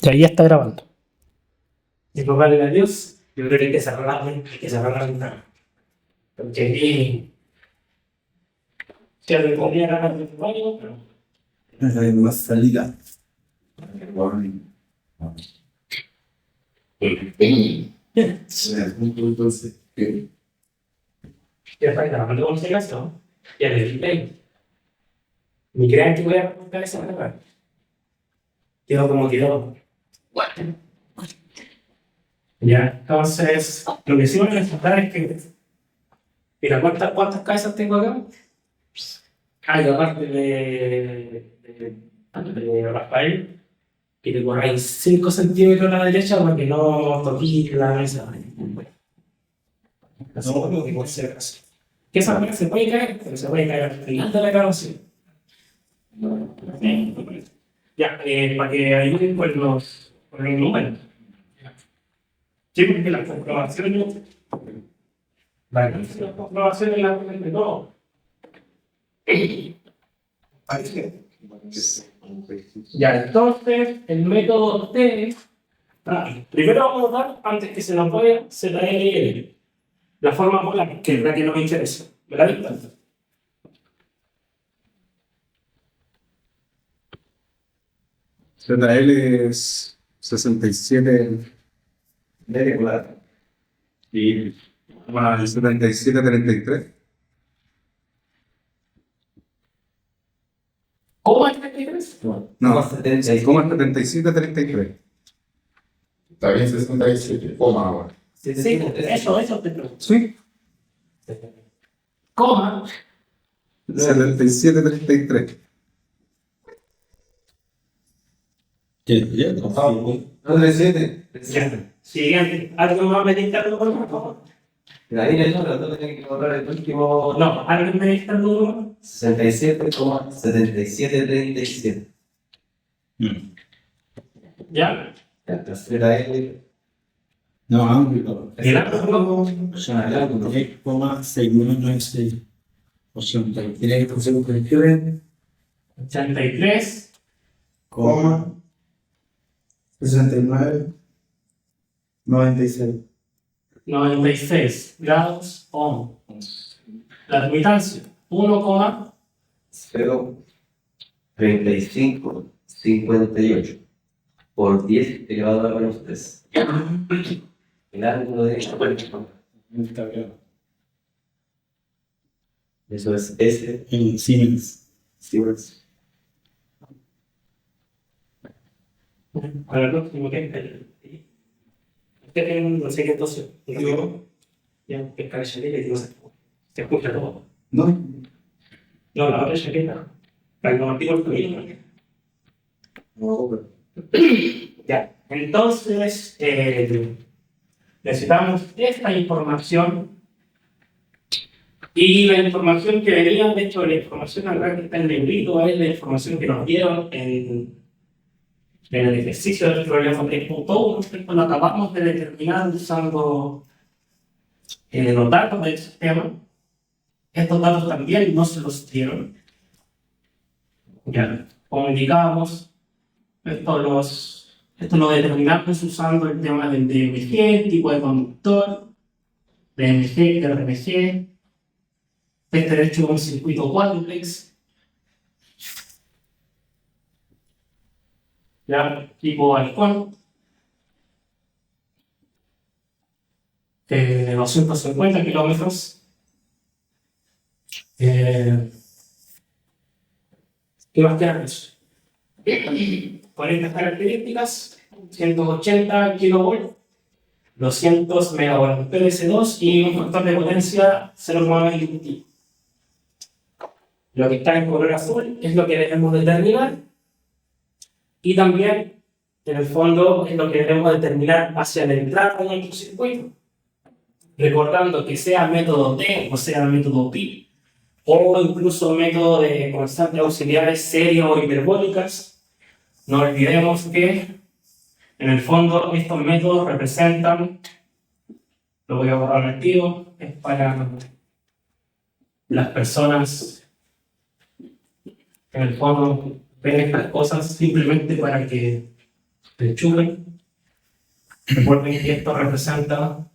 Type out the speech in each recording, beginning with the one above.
Y ahí ya está grabando. Y rogarle a Dios, yo creo que hay que cerrar la ventana. Porque aquí se le podría ganar el baño, pero. No hay más salida. Entonces, Ya está grabando con ese caso. Ya le dije, ni crean que voy a contar esa palabra. Quedó como quedó. Ya, entonces, lo que sí voy a necesitar es que. Mira, ¿cuántas cabezas tengo acá? Hay aparte de Rafael, que te corráis 5 centímetros a la derecha para que no toquís la mesa. Así como que por si acaso. Que esa mesa se puede caer, pero se puede caer al final de la grabación. Ya, para que ayuden con los números. Sí, porque las comprobaciones. Las comprobaciones las hacen de todo. Ya, entonces, el método T. Primero vamos a dar, antes que se nos vaya, ZLL. La forma molar, que es la que nos interesa. ¿Me la dictan? ZL es 67 de regular y bueno, el 7733. ¿Cómo es que te interesa? No, el coma 7733. Está bien 67, coma ahora. Sí, eso te pregunto. Sí, Coma. 7733. ¿Dónde es 7? Ya. Siguiente. ¿Alguien más me dicta el número, por favor? Ahí en el otro tiene que borrar el último. No, ¿alguien me dicta el número? 67,7737. Ya. La tercera L. No, ángulo. El ángulo. 3,6196. 83,53. 83. Coma 69 96. 96 grados ohm. La admitancia. 1, 0,3558 por 10 elevado a menos 3. El ángulo de eso es S. En Siemens. Siemens. para el próximo que tiene un no sé qué entonces. Ya, pescar el chaqueta y digo, se escucha todo. ¿No? No, la otra chaqueta. Para que no martillo el camino. Ya, entonces necesitamos esta información y la información que venía, de hecho, la información acá que está en el librito es la información que nos dieron en el ejercicio del problema 3.1, que lo acabamos de determinar usando los datos del sistema. Estos datos también no se los dieron. Ya, como indicábamos, esto lo determinamos usando el tema del DMG, tipo de conductor, DMG, RMG. Este de hecho es un circuito quadruplex. Ya, tipo halcón. 250 kilómetros. ¿Qué más queremos? Por estas características, 180 kilovolts, 200 megavolts PS2 y un factor de potencia 0,25. Lo que está en color azul es lo que debemos determinar y también, en el fondo, es lo que debemos determinar hacia la entrada de nuestro circuito. Recordando que sea método T o sea método pi o incluso método de constantes auxiliares series o hiperbólicas, no olvidemos que en el fondo estos métodos representan, lo voy a borrar al tiro, es para las personas que en el fondo ven estas cosas simplemente para que de Schumann. Recuerden que esto representa,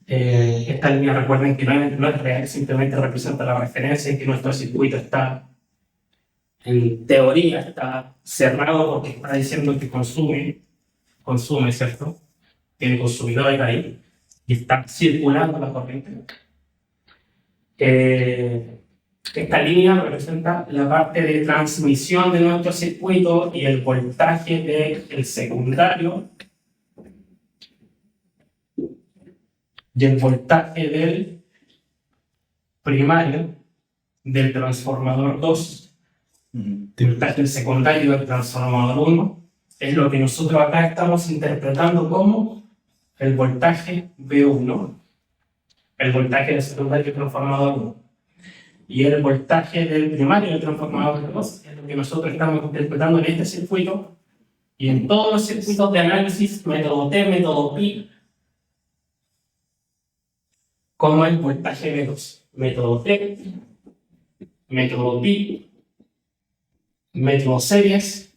esta línea, recuerden que no es real, simplemente representa la referencia en que nuestro circuito está, en teoría, está cerrado porque está diciendo que consume, ¿cierto? Tiene consumidores ahí y está circulando la corriente. Esta línea representa la parte de transmisión de nuestro circuito y el voltaje del secundario y el voltaje del primario del transformador 2. El voltaje del secundario del transformador 1 es lo que nosotros acá estamos interpretando como el voltaje V1, el voltaje del secundario del transformador 1. Y el voltaje del primario del transformador 2 es lo que nosotros estamos interpretando en este circuito y en todos los circuitos de análisis, método T, método Pi, como el voltaje V2. Método T, método Pi, método series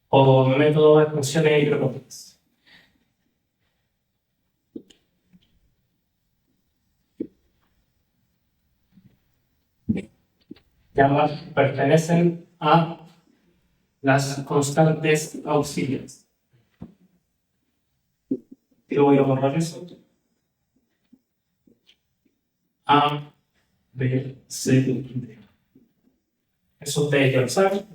o método de funciones hidrológicas. Que ambas pertenecen a las constantes auxiliares. Yo voy a borrar eso. A, B, C, D. Eso ustedes ya lo saben.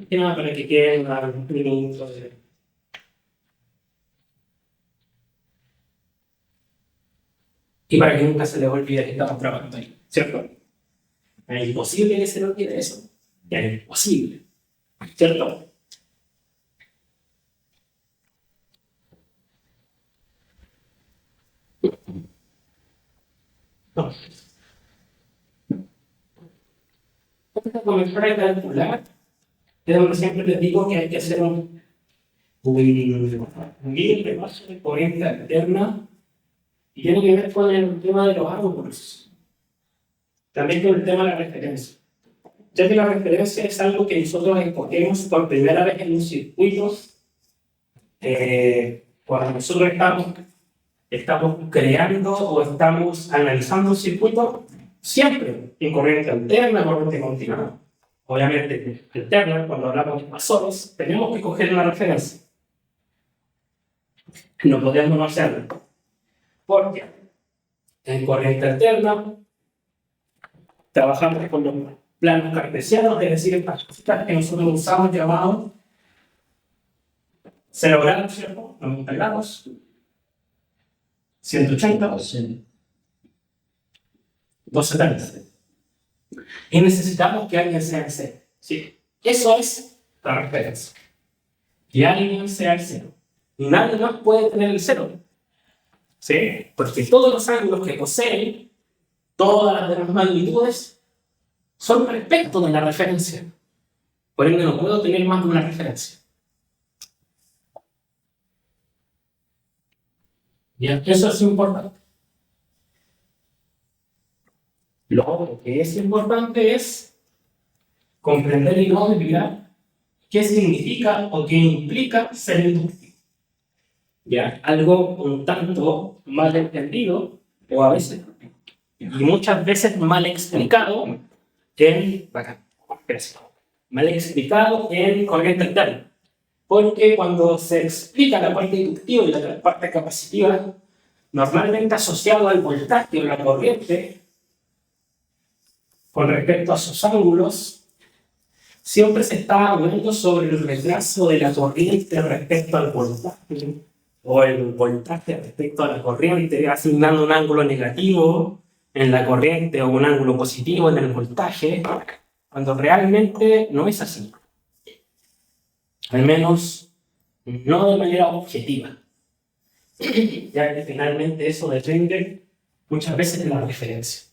Y nada, para que queden un minuto de... Y para que nunca se les olvide que estamos trabajando ahí, ¿cierto? Es imposible que se le olvide eso. Ya es imposible, ¿cierto? No. Antes de comenzar a calcular, es donde siempre les digo que hay que hacer un bien repaso de corriente alterna y tiene que ver con el tema de los ángulos, también con el tema de la referencia, ya que la referencia es algo que nosotros escogemos por primera vez en un circuito. Cuando nosotros estamos creando o estamos analizando un circuito, siempre en corriente alterna, corriente continua. Obviamente, alterna, cuando hablamos de pasores, tenemos que coger una referencia. No podemos no hacerlo. Porque en corriente alterna trabajamos con los planos cartesianos, es decir, estas cositas que nosotros usamos llamados 0 grados, ¿cierto? 90 grados, 180, 270. Y necesitamos que alguien sea el cero. ¿Sí? Eso es la referencia. Que alguien sea el cero. Nadie más puede tener el cero. ¿Sí? Porque todos los ángulos que poseen, todas las demás magnitudes, son respecto de la referencia. Por ende, no puedo tener más de una referencia. Bien, eso es importante. Lo otro que es importante es comprender y no olvidar qué significa o qué implica ser inductivo. ¿Ya? Algo un tanto mal entendido, o a veces, y muchas veces mal explicado en corriente alterna. Porque cuando se explica la parte inductiva y la parte capacitiva, normalmente asociado al voltaje o la corriente, con respecto a sus ángulos, siempre se está hablando sobre el retraso de la corriente respecto al voltaje, o el voltaje respecto a la corriente, asignando un ángulo negativo en la corriente o un ángulo positivo en el voltaje, cuando realmente no es así. Al menos no de manera objetiva, ya que finalmente eso depende muchas veces de la referencia.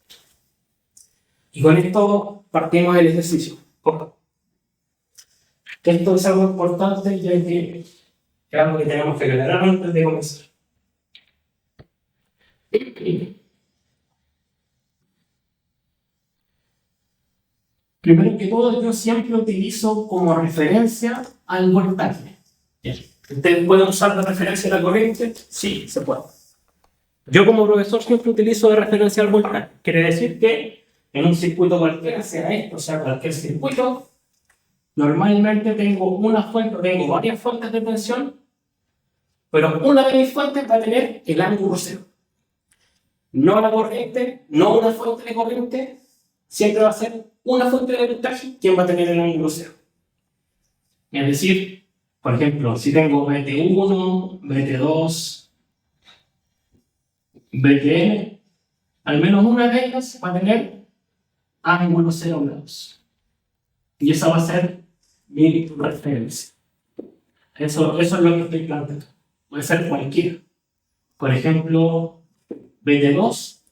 Y con esto partimos del ejercicio. Esto es algo importante, ya que es algo que tenemos que aclarar antes de comenzar. Primero que todo, yo siempre utilizo como referencia al voltaje. Bien. ¿Ustedes pueden usar de referencia la corriente? Sí, se puede. Yo como profesor siempre utilizo de referencia al voltaje. Quiere decir que en un circuito cualquiera, sea esto, sea cualquier circuito, normalmente tengo varias fuentes de tensión, pero una de mis fuentes va a tener el ángulo cero. No la corriente, no una fuente de corriente, siempre va a ser una fuente de voltaje quien va a tener el ángulo cero. Es decir, por ejemplo, si tengo BT1, BT2, BTN, al menos una de ellas va a tener ángulo 0 grados. Y esa va a ser mi referencia. Eso es lo que estoy planteando. Puede ser cualquiera. Por ejemplo, BT2,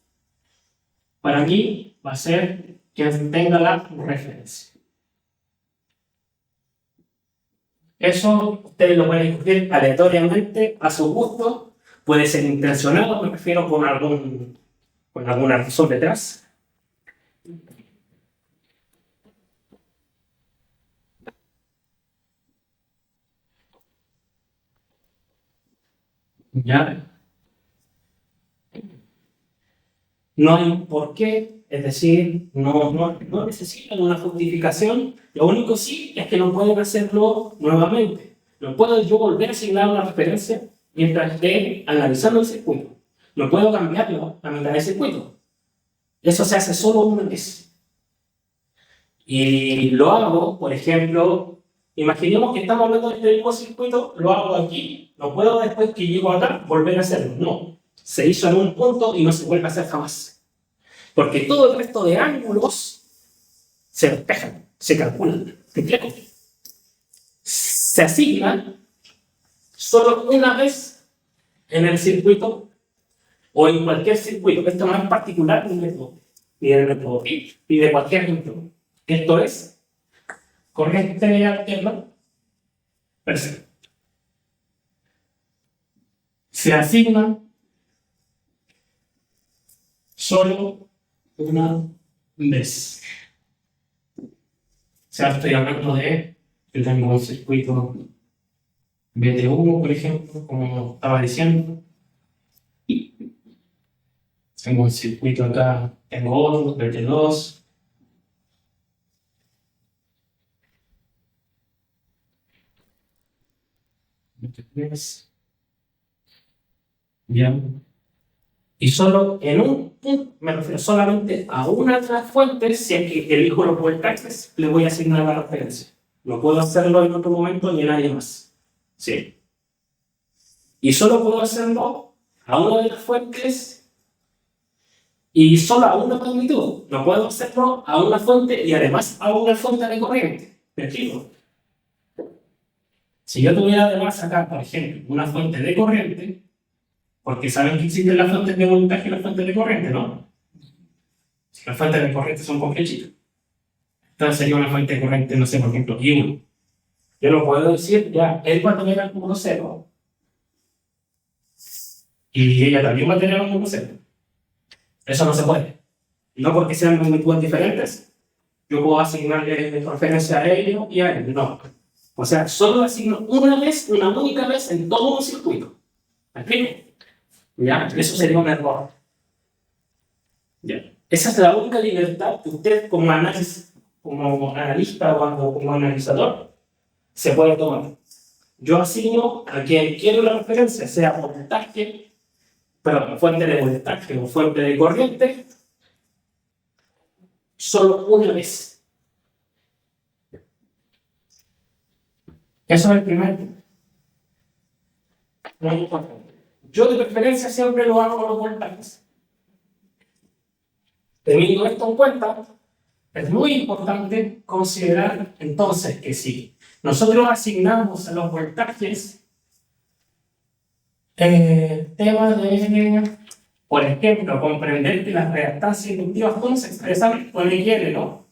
para mí va a ser quien tenga la referencia. Eso ustedes lo pueden discutir aleatoriamente, a su gusto. Puede ser intencionado, me refiero con alguna razón detrás. ¿Ya? No hay un porqué, es decir, no necesitan una justificación. Lo único sí es que no pueden hacerlo nuevamente. No puedo yo volver a asignar una referencia mientras esté analizando el circuito. No puedo cambiarlo a mitad del circuito. Eso se hace solo una vez. Y lo hago, por ejemplo, imaginemos que estamos hablando de este mismo circuito, lo hago aquí. No puedo después que llego acá volver a hacerlo. No. Se hizo en un punto y no se vuelve a hacer jamás. Porque todo el resto de ángulos se despejan, se calculan. Se asignan solo una vez en el circuito o en cualquier circuito. Esto no es particular ni del método ni de cualquier método. Esto es corriente alterna per se. Se asignan solo una vez. O sea, estoy hablando de que tengo un circuito BT1, por ejemplo, como estaba diciendo. Tengo un circuito acá, tengo otro, BT2. BT3. Bien. Y solo en un punto, me refiero solamente a una de las fuentes, si es que elijo los voltajes, le voy a asignar la referencia. No puedo hacerlo en otro momento ni a nadie más. ¿Sí? Y solo puedo hacerlo a una de las fuentes y solo a una magnitud. No puedo hacerlo a una fuente y además a una fuente de corriente. ¿Me explico? Si yo tuviera además acá, por ejemplo, una fuente de corriente, porque saben que existen las fuentes de voltaje y las fuentes de corriente, ¿no? Las fuentes de corriente son con flechitas. Entonces sería una fuente de corriente, no sé, por ejemplo, I1. Yo lo puedo decir, ya, él va a tener ángulo cero. Y ella también va a tener ángulo cero. Eso no se puede. No porque sean magnitudes diferentes, yo puedo asignarle referencia a ellos y a él. No. O sea, solo asigno una vez, una única vez en todo un circuito. ¿Me explico? ¿Ya? Eso sería un error. ¿Ya? Esa es la única libertad que usted como analista o como analizador se puede tomar. Yo asigno a quien quiero la referencia, sea voltaje, perdón, fuente de voltaje o fuente de corriente, solo una vez. Eso es el primer punto. Muy importante. Yo de preferencia siempre lo hago con los voltajes. Teniendo esto en cuenta, es muy importante considerar entonces que si nosotros asignamos a los voltajes temas de, por ejemplo, comprender que las reactancias inductivas ¿cómo se expresan con XL, ¿no?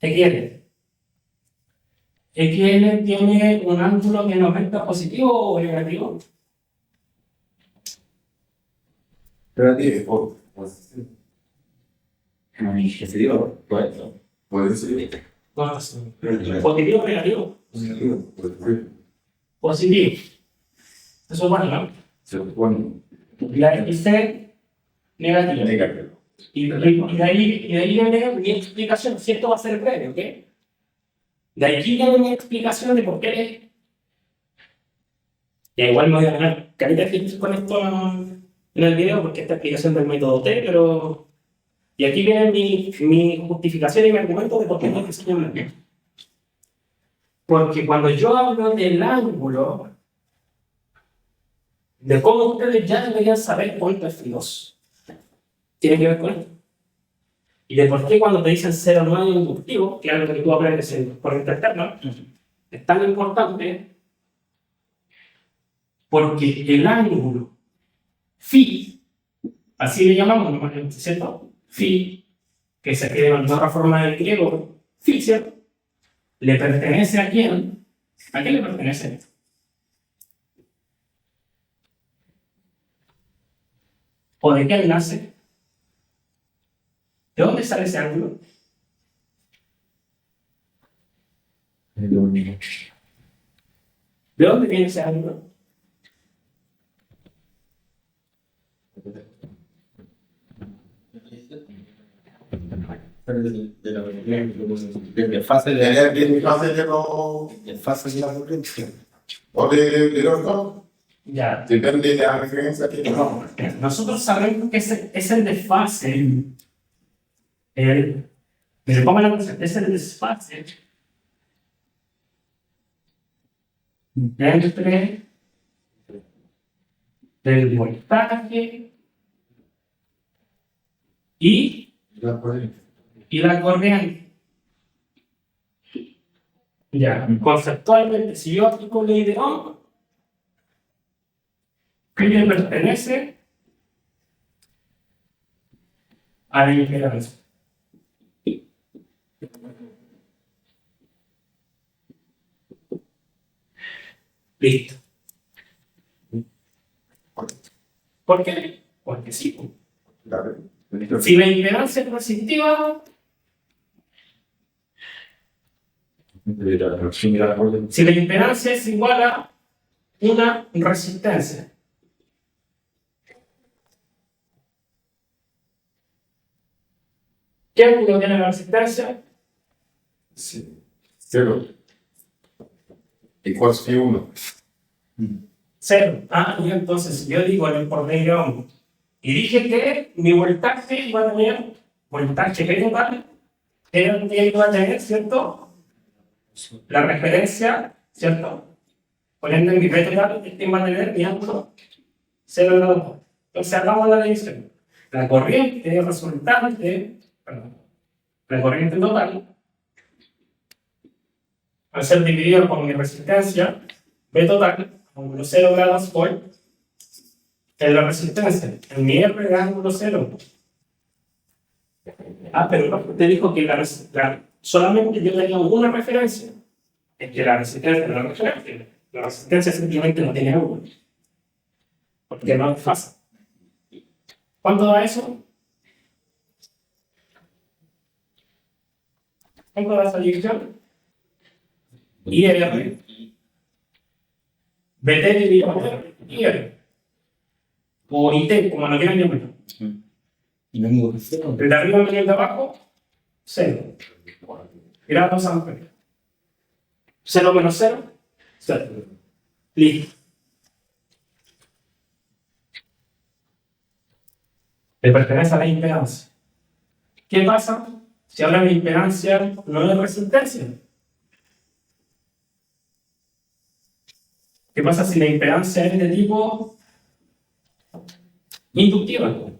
XL. XL tiene un ángulo que nos venta positivo o negativo. Relativo. ¿Qué se digo? Todo esto. Puede ser. No, sí. Positivo o negativo. Puede ser. Positivo. Eso es bueno, ¿no? Se supone Y la X negativa. negativo. Y de ahí viene mi explicación, si esto va a ser breve, ¿ok? De aquí viene mi explicación de por qué. Ya igual me voy a ganar calidad de con esto en el video, porque esta explicación del método T, pero. Y aquí viene mi justificación y mi argumento de por qué no se llama. Porque cuando yo hablo del ángulo, de cómo ustedes ya deberían saber cuánto es filoso, tiene que ver con esto. Y de por qué cuando te dicen 0,9 inductivo, que es algo que tú aprendes por interno, es tan importante porque el ángulo phi, así le llamamos normalmente, ¿cierto? Phi, que se escribe en otra forma del griego, phi, ¿cierto? ¿Le pertenece a quién? ¿A quién le pertenece? ¿O de quién nace? ¿De dónde sale ese ángulo? ¿De dónde viene ese ángulo? De fase de la corriente. O de los dos. Ya. Depende de la referencia que No, nosotros sabemos que es el desfase. Pero pongan la cosa, es el desfase entre el voltaje y la corriente. Ya, conceptualmente, si yo aplico ley de Ohm, ¿qué le pertenece a la impedancia? Listo. ¿Por qué? Porque sí. Si la impedancia es resistiva, si la impedancia es igual a una resistencia, ¿qué ángulo tiene la resistencia? Sí. 0. Igual que 1. 0. Ah, y entonces yo digo el por ley de Ohm. Y dije que mi voltaje iba a tener, voltaje G total, era lo que iba a tener, ¿cierto? La referencia, ¿cierto? Poniendo en mi V total, este va a tener mi ángulo 0,2. Entonces hagamos la división. La corriente resultante, perdón, la corriente total, al ser dividido por mi resistencia, V total, ángulo 0 grados por en la resistencia, en mi R de ángulo 0. Ah, pero no, usted dijo que solamente yo tenía una referencia. Es que la resistencia no es la referencia. La resistencia simplemente no tiene ángulo. Porque no es fácil. ¿Cuánto da eso? ¿Cuánto da esa división? IR. BT dividido por IR. O IT, como lo quieran llamar. Y no me gusta. El de arriba menos el de abajo, 0. Grados amplios. 0 menos 0, 0. Listo. Le pertenece a la impedancia. ¿Qué pasa si ahora la impedancia no es resistencia? ¿Qué pasa si la impedancia es de tipo inductiva?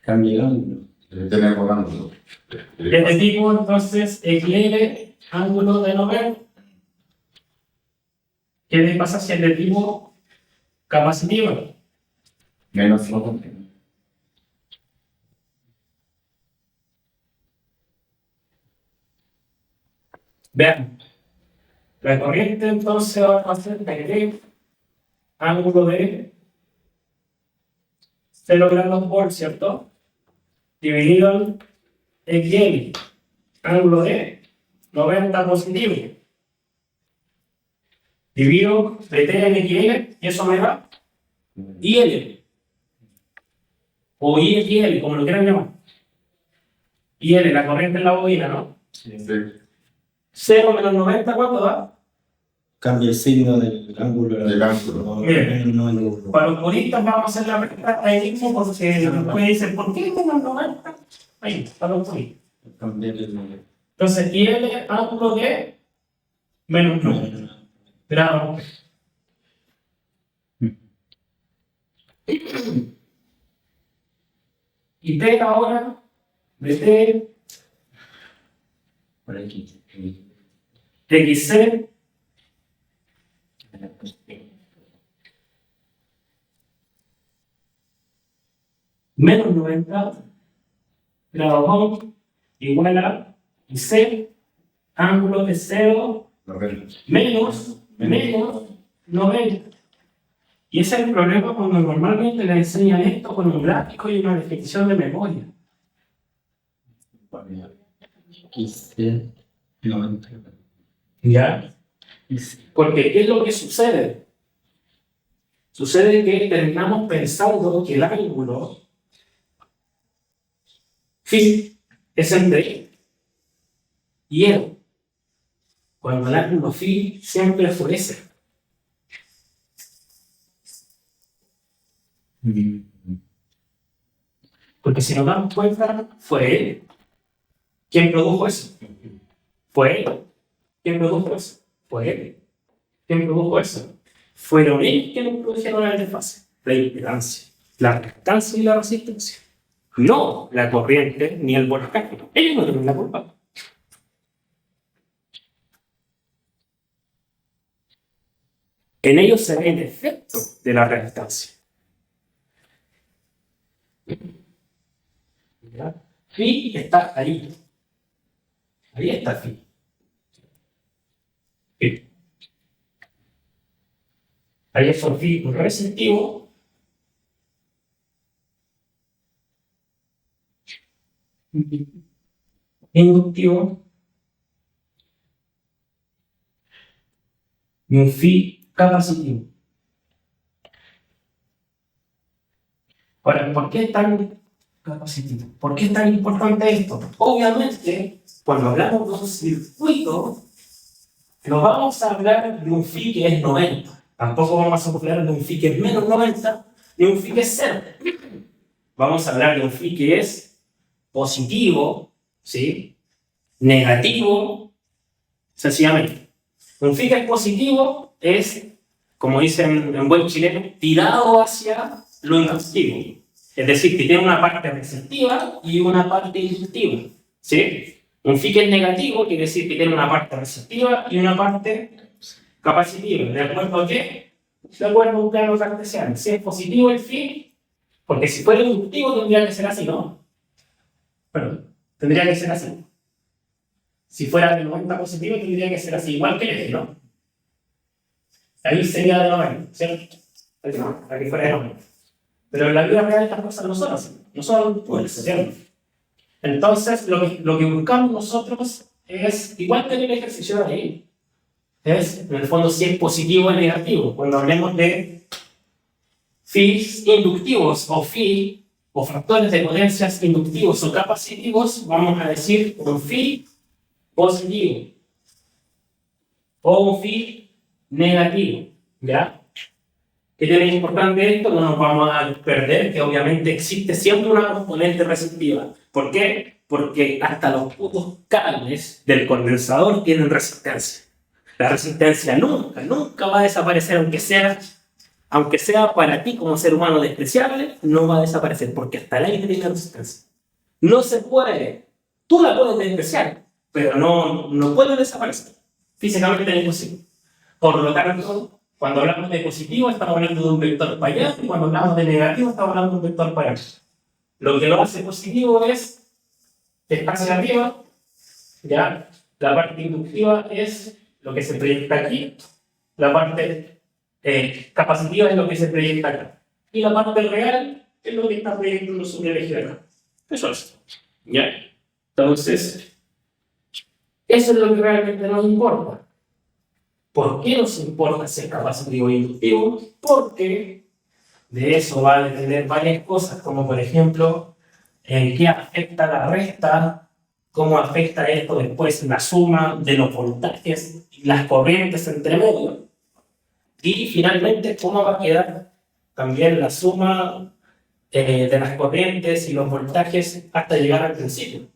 Cambia el ángulo. Tenemos ángulo. Es de tipo, entonces, equilibrio, ángulo de 90. ¿Qué pasa si es de tipo capacitiva? Menos 1. Vean, la corriente entonces va a ser de ángulo de 0 grados por, ¿cierto? Dividido en XL. ángulo de 90 positivo. Divido de T en XL y eso me da IL. O IL, como lo quieran llamar. IL, la corriente en la bobina, ¿no? Sí. 0 menos 90, ¿cuánto da? Cambia el signo del ángulo. Del ángulo. No, Bien. no, no. Para los puristas vamos a hacer la pregunta ahí mismo porque después dicen, ¿por qué menos 90? Ahí, para los puristas. Cambiar el Entonces, IL, ángulo de menos 90 grados. Y T ahora, de T, por aquí. XC, menos 90 grados Ohm, igual a C, ángulo de 0, menos 90. Y ese es el problema cuando normalmente le enseñan esto con un gráfico y una definición de memoria. XC 90. ¿Ya? Porque ¿qué es lo que sucede? Sucede que terminamos pensando que el ángulo phi es entre y él, cuando el ángulo phi siempre fue ese. Porque si nos damos cuenta, fue él quien produjo eso. Fue él quien produjo eso. Fue él quien produjo eso. Fueron ellos quienes produjeron la interfase, la impedancia, la reactancia y la resistencia. No la corriente ni el voltaje. Ellos no tienen la culpa. En ellos se ve el efecto de la reactancia. ¿Ya? Phi está ahí. Ahí está phi. Phi. Ahí es un phi resistivo. Inductivo. Y un phi capacitivo. Ahora, ¿por qué es tan capacitivo? ¿Por qué es tan importante esto? Obviamente, cuando hablamos de un circuito, no vamos a hablar de un phi que es 90. Tampoco vamos a hablar de un phi que es menos 90, ni un phi que es 0. Vamos a hablar de un phi que es positivo, ¿sí? Negativo, sencillamente. Un phi que es positivo es, como dicen en buen chileno, tirado hacia lo inductivo. Es decir, que tiene una parte receptiva y una parte inductiva, ¿sí? Un phi que es negativo quiere decir que tiene una parte receptiva y una parte capacitiva. ¿De acuerdo a qué? De acuerdo a un plano cartesiano. Si es positivo el phi, porque si fuera inductivo tendría que ser así, ¿no? Perdón, tendría que ser así. Si fuera de 90 positivo tendría que ser así, igual que el eje, ¿no? Ahí sería de 90, ¿cierto? Aquí fuera de 90. Pero en la vida real estas cosas no son así, no son pulsos, ¿cierto? Entonces, lo que buscamos nosotros es, igual que en el ejercicio de ahí, es, en el fondo, si es positivo o negativo. Cuando hablemos de phis inductivos o phi, o factores de potencias inductivos o capacitivos, vamos a decir un phi positivo o un phi negativo, ¿ya? ¿Qué tiene importante esto? No nos vamos a perder que obviamente existe siempre una componente receptiva. ¿Por qué? Porque hasta los putos cables del condensador tienen resistencia. La resistencia nunca va a desaparecer, aunque sea para ti como ser humano despreciable, no va a desaparecer, porque hasta el aire tiene resistencia. No se puede. Tú la puedes despreciar, pero no puede desaparecer. Físicamente es imposible. Por lo tanto, cuando hablamos de positivo, estamos hablando de un vector para allá, y cuando hablamos de negativo, estamos hablando de un vector para allá. Lo que lo hace positivo es que está hacia arriba, ¿ya? La parte inductiva es lo que se proyecta aquí, la parte capacitiva es lo que se proyecta acá, y la parte real es lo que está proyectando sobre el eje de acá. Eso es, ¿ya? Entonces, Eso es lo que realmente nos importa. ¿Por qué nos importa ser capacitivo e inductivo? Porque de eso va a depender varias cosas, como por ejemplo, en qué afecta la resta, cómo afecta esto después la suma de los voltajes y las corrientes entre medio, y finalmente cómo va a quedar también la suma de las corrientes y los voltajes hasta llegar al principio.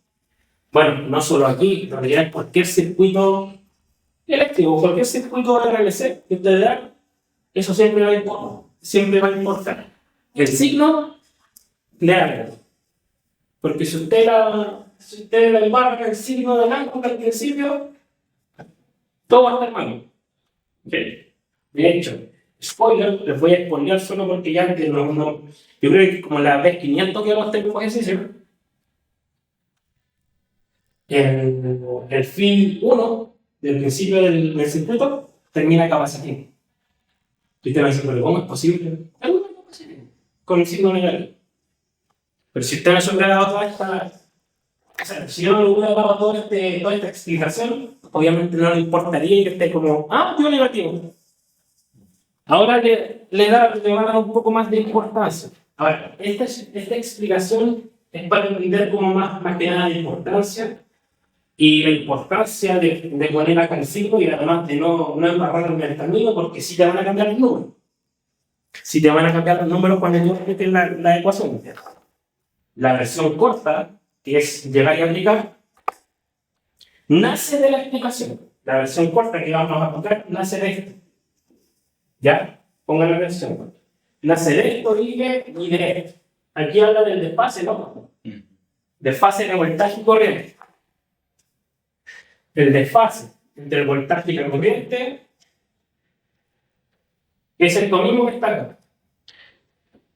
Bueno, no solo aquí, en realidad en cualquier circuito eléctrico, cualquier circuito de RLC que ustedes dan, eso siempre va a importar. Siempre va a importar. El signo le haga. Porque si usted le embarca el signo del ángulo al principio, todo va a estar mal. Okay. De hecho, spoiler, les voy a spoiler solo porque ya que yo creo que como la vez 500 que vamos a tener ejercicio, el fin 1 del principio del circuito termina capacitivo. Y usted me dice, pero ¿cómo es posible? Alguna capacitivo, con el signo negativo. Pero si usted no se hubiera dado toda esta... O sea, si yo no le hubiera dado toda esta explicación, obviamente no le importaría que esté como, yo negativo. Ahora le va a dar un poco más de importancia. Ahora, esta explicación es para entender como más que nada de importancia y la importancia de poner acá el signo y además de no embarrarme el camino porque sí te van a cambiar los números. Sí te van a cambiar los números cuando tú metes la ecuación. La versión corta, que es llegar y aplicar, nace de la explicación. La versión corta que vamos a aplicar nace de esto. ¿Ya? Pongan la versión. Nace de esto y de esto. Aquí habla del desfase, ¿no? Desfase de voltaje y corriente. El desfase entre el voltaje y la corriente es el mismo que está acá.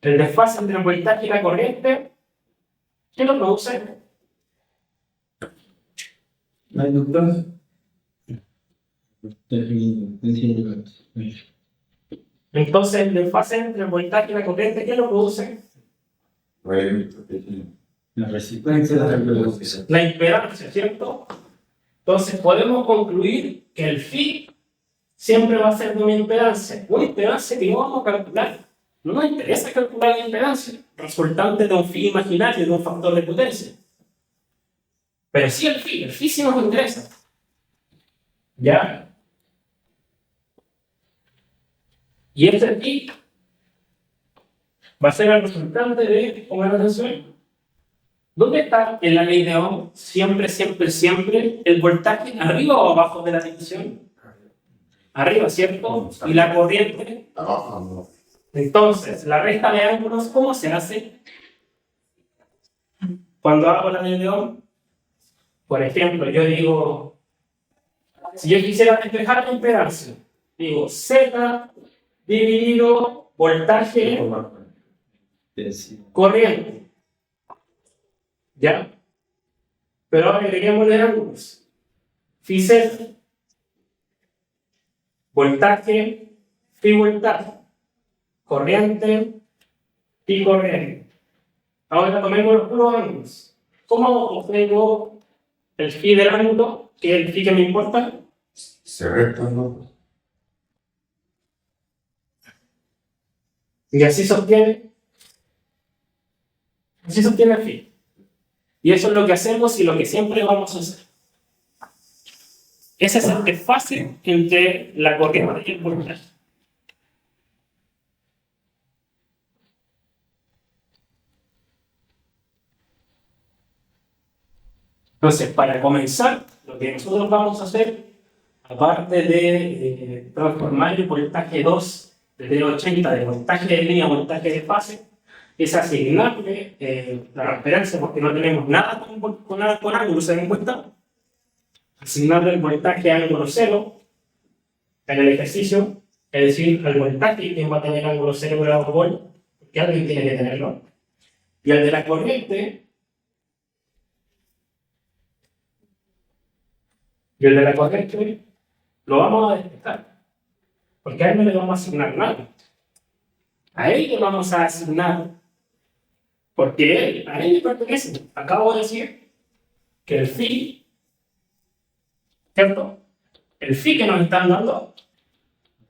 El desfase entre el voltaje y la corriente, ¿qué lo produce? La inductores. Entonces, el desfase entre el voltaje y la corriente, ¿qué lo produce? La resistencia de la velocidad. La impedancia, ¿cierto? Entonces, podemos concluir que el phi siempre va a ser de una impedancia que no vamos a calcular. No nos interesa calcular la impedancia resultante de un phi imaginario, de un factor de potencia. Pero sí el phi sí nos interesa. ¿Ya? Y este phi va a ser el resultante de, pongan atención, ¿dónde está en la ley de Ohm siempre el voltaje? ¿Arriba o abajo de la división? Arriba, ¿cierto? Y la corriente. Abajo. Entonces, la resta de ángulos, ¿cómo se hace? Cuando hago la ley de Ohm, por ejemplo, yo digo, si yo quisiera despejar la impedancia, digo Z dividido voltaje corriente. ¿Ya? Pero ahora agreguémosle ángulos. Phi Z, voltaje, phi voltaje, corriente, phi corriente. Ahora tomemos los puros ángulos. ¿Cómo obtengo el phi del ángulo, que es el phi que me importa? Se restan, ¿no? Y así se obtiene el phi. Y eso es lo que hacemos y lo que siempre vamos a hacer. Ese es el desfase entre la corriente y el voltaje. Entonces, para comenzar, lo que nosotros vamos a hacer, aparte de transformar el voltaje 2 de 80 de voltaje de línea a voltaje de fase, es asignarle la referencia, porque no tenemos nada con ángulo, ¿se dan cuenta? Asignarle el voltaje a ángulo cero en el ejercicio, es decir, al voltaje que va a tener ángulo 0 grados por volt, porque alguien tiene que tenerlo, y al de la corriente, lo vamos a despejar, porque a él no le vamos a asignar nada. A él le vamos a asignar, porque a él le pertenece. Acabo de decir que el phi ¿cierto? El phi que nos están dando,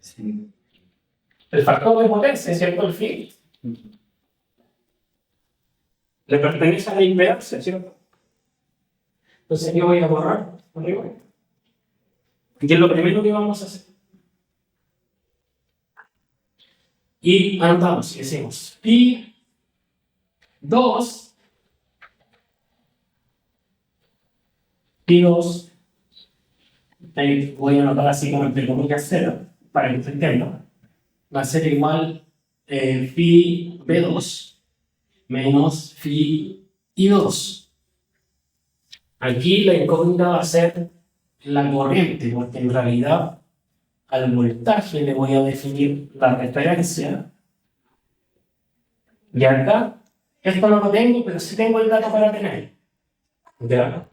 Sí. el factor de potencia, ¿cierto? El phi, le pertenece a la impedancia, ¿cierto? Entonces yo voy a borrar arriba. Y es lo primero que vamos a hacer. Y anotamos y decimos pi 2, ahí voy a anotar así como entre comillas 0, para que se entienda. Va a ser igual phi B2 menos phi I2. Aquí la incógnita va a ser la corriente, porque en realidad al voltaje le voy a definir la referencia. Y acá, esto no lo tengo, pero sí tengo el dato para tener. ¿Ya?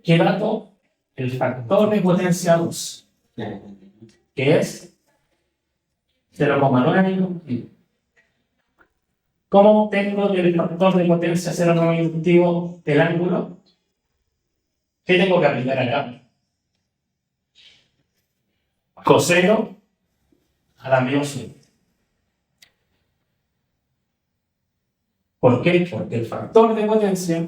¿Qué dato? El factor de potencia 2, que es 0,9. ¿Cómo obtengo el factor de potencia 0,9 inductivo del ángulo? ¿Qué tengo que aplicar acá? Coseno a la menos 1. ¿Por qué? Porque el factor de potencia.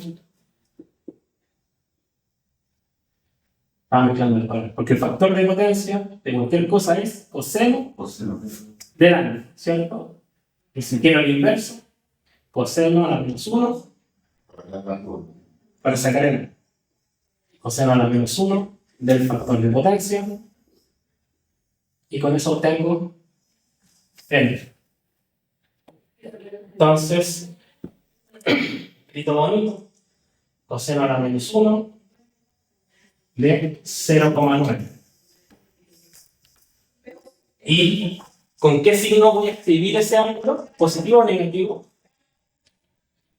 Mezclando el color. Porque el factor de potencia de cualquier cosa es coseno del ángulo, ¿cierto? Y si quiero el inverso, coseno a la menos 1 para sacar el ángulo. Coseno a la menos 1 del factor de potencia. Y con eso obtengo N. Entonces, escrito bonito, coseno a la menos 1 de 0,9. ¿Y con qué signo voy a escribir ese ángulo? ¿Positivo o negativo?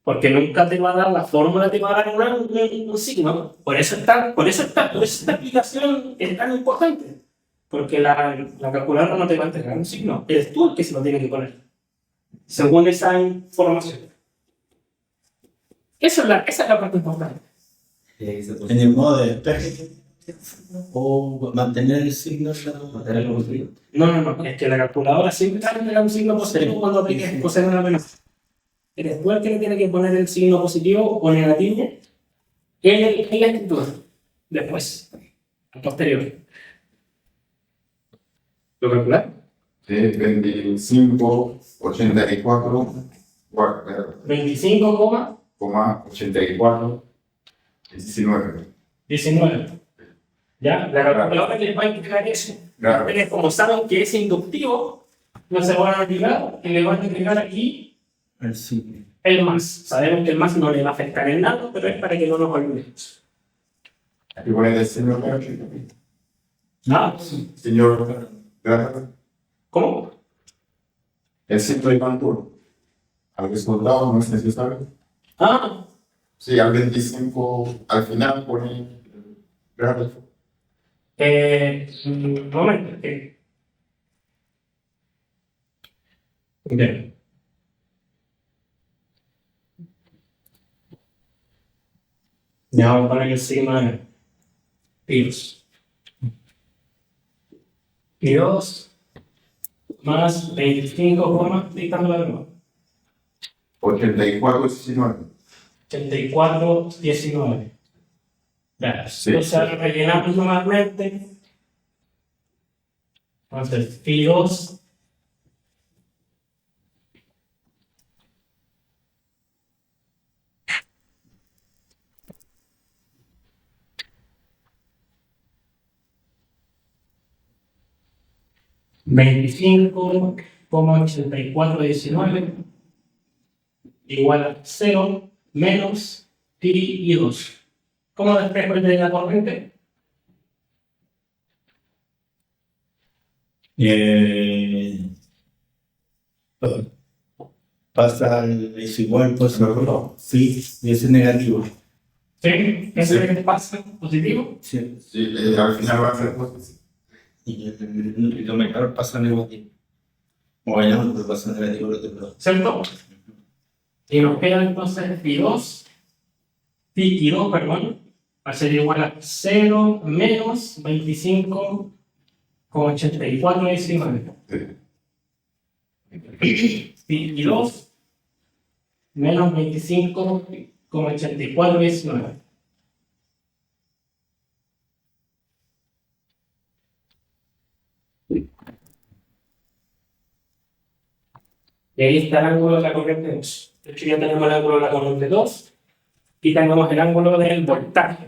Porque nunca te va a dar la fórmula, te va a dar un signo. Por eso esta aplicación es tan importante. Porque la calculadora no te va a entregar un signo. Eres tú el que se lo tiene que poner. Según esa información. Esa es la parte importante. En el modo de despeje o mantener el signo Mantenerlo construido. No. Es que la calculadora siempre te va a entregar un signo positivo cuando apliques coseno a la menos. Eres tú el que le tiene que poner el signo positivo o negativo en la escritura. Después. A posteriori. ¿Lo calculas? Sí, 25,84, 25,19. 19. ¿Ya? La calculadora les va a indicar eso. Claro. Ustedes, como saben que es inductivo, no se van a olvidar y le van a indicar aquí el signo. el más. Sabemos que el más no le va a afectar en nada, pero es para que no nos olvidemos. Aquí pone el señor. ¿Ah? Señor. ¿Cómo? El centro de Cantur. Al resultado no es necesario. Ah, Sí, al 25, al final pone gráfico. un momento. Bien. Ya vamos a poner el signo de pi2. Pi2 más 25, dictando la nuevo. 84,19. 84,19. Ya, Sí. entonces rellenamos nuevamente. Entonces, pi2 25,8419 igual a 0 menos pi y 2. ¿Cómo despejo el de la corriente? Pasa es igual, pues no. Sí, y ese es negativo. ¿Sí? ¿Ese es el paso positivo? Sí. Sí, al final va a ser positivo. Y lo mejor pasa negativo. O bueno, no pasa negativo lo otro. ¿Cierto? Y nos queda entonces pi2, perdón, va a ser igual a 0 menos 25,8419. Y 2 menos 25,8419. Y ahí está el ángulo de la corriente 2. De hecho, ya tenemos el ángulo de la corriente 2 y tenemos el ángulo del voltaje.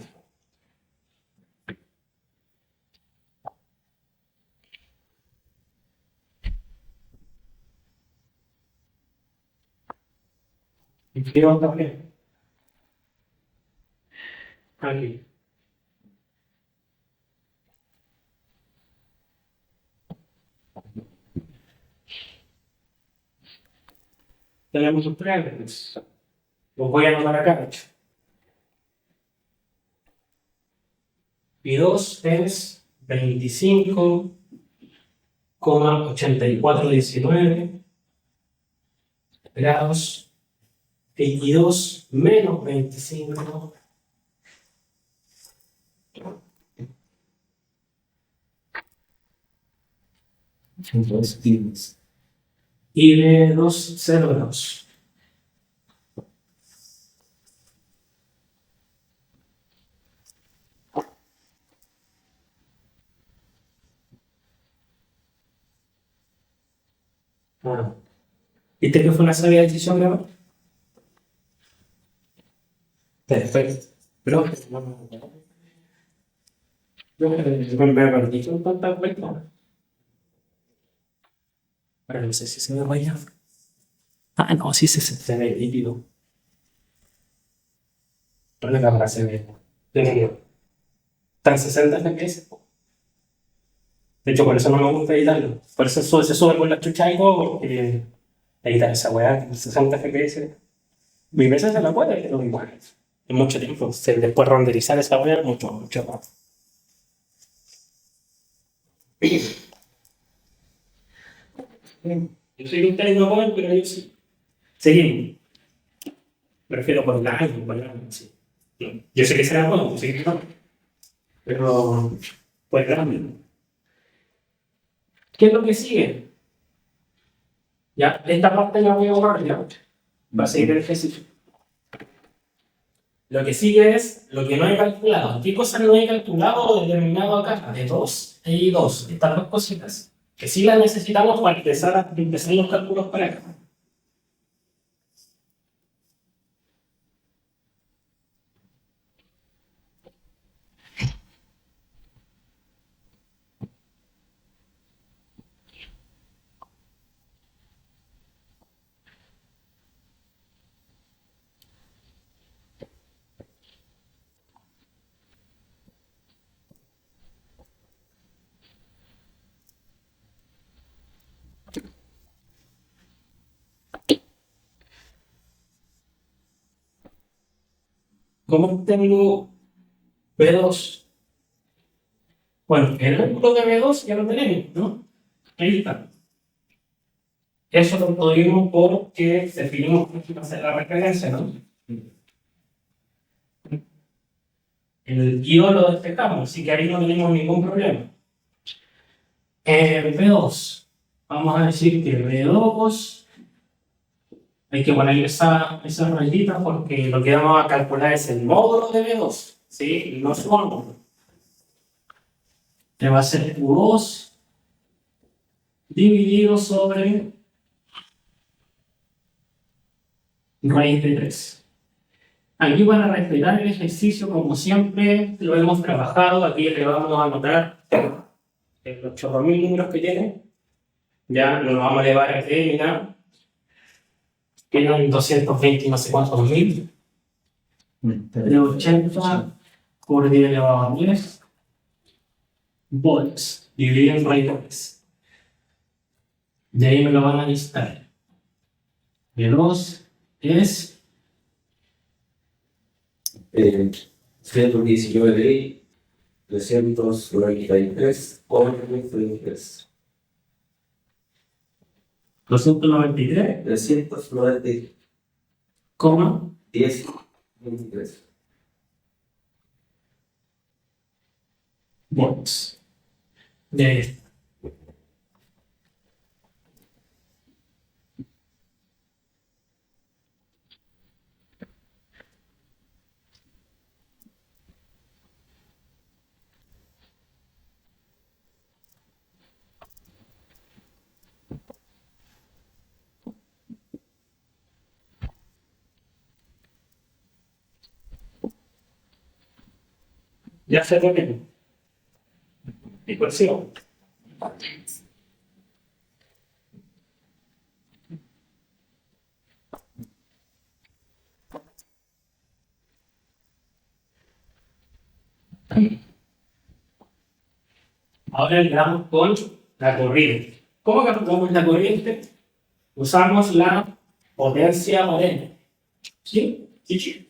¿Y qué voltaje? Aquí. Tenemos un triángulo. Los voy a anotar acá. Y 2 es 25,8419 grados. Y 2 menos 25. Y de 2, 0 grados. Bueno, ¿viste que fue una sabia decisión, grabar? Perfecto. Pero, me perdí con tanta vuelta. Ahora no sé si se me vaya. Ah, no, sí se ve líquido. Pero la cámara se ve. Está en 60 FPS. De hecho, por eso no me gusta editarlo. Por eso se sube con la chucha algo, porque editar esa weá en 60 FPS. Mi veces se la puede, pero igual. En mucho tiempo. Después renderizar esa weá, mucho más. Yo soy un técnico joven, pero yo sí. Seguimos. Prefiero por el año, sí. Yo sé que será bueno, sé que no. Pero, pues grande. ¿Qué es lo que sigue? Ya, esta parte la voy a borrar ya. Va a seguir el ejercicio. Lo que sigue es lo que no he calculado. ¿Qué cosas no he calculado o determinado acá? De 2 y 2. Estas dos cositas. Que sí las necesitamos para empezar los cálculos para acá. ¿Cómo tengo B2? Bueno, el ángulo de B2 ya lo tenemos, ¿no? Ahí está. Eso lo tuvimos porque definimos que iba a ser la referencia, ¿no? El guión lo despejamos, así que ahí no tenemos ningún problema. B2. Vamos a decir que B2. Hay que poner esa rayita porque lo que vamos a calcular es el módulo de B2, ¿sí? No su módulo. Que va a ser Q2 dividido sobre raíz de 3. Aquí van a respetar el ejercicio como siempre lo hemos trabajado. Aquí le vamos a anotar los 8000 números que tiene. Ya no lo vamos a elevar aquí ni nada. Tienen 220 y no sé cuántos mil. De 80 por 10 elevado a 10 volts dividido en raíz de 3. De ahí me lo van a listar. B2 es 119.393 por 23. 293, 390, coma 10, 23. volts. De ahí está. Ya se lo mismo. Y por sí. Ahora le damos con la corriente. ¿Cómo calculamos la corriente? Usamos la potencia aparente. ¿Sí? Sí, sí.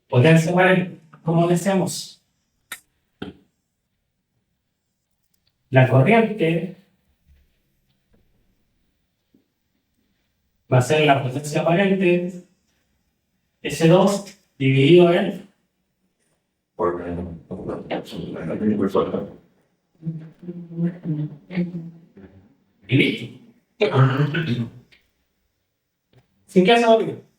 Potencia aparente. ¿Cómo decíamos? La corriente va a ser la potencia aparente S2 dividido en y listo. ¿Sin qué hacer bien?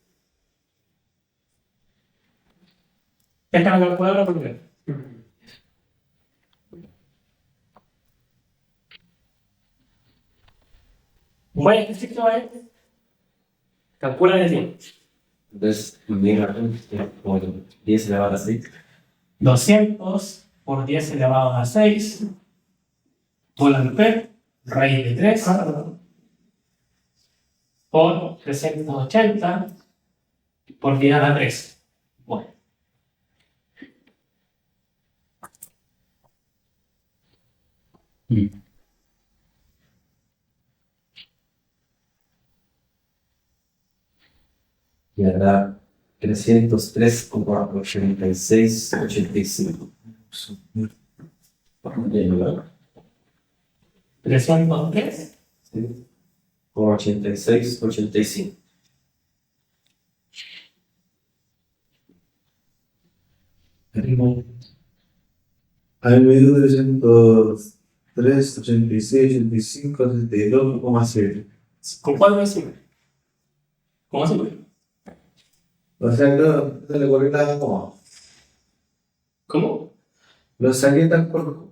Esta es la calculadora primero. Bueno, ¿qué significa esto? Calcula de 100. Entonces, mira, como 10 elevado a 6. 200 por 10 elevado a 6 volante raíz de 3 por 380 por 10 a la 3. Bueno. Y ahora 303,8685. 303 ¿Sí? Con 86, 85. Hay medido 303, 86, 85, 72,7. ¿Con cuál decimos? ¿Cómo se puede? O sea, no le corrí la coma. ¿Cómo? Lo saqué tal cual.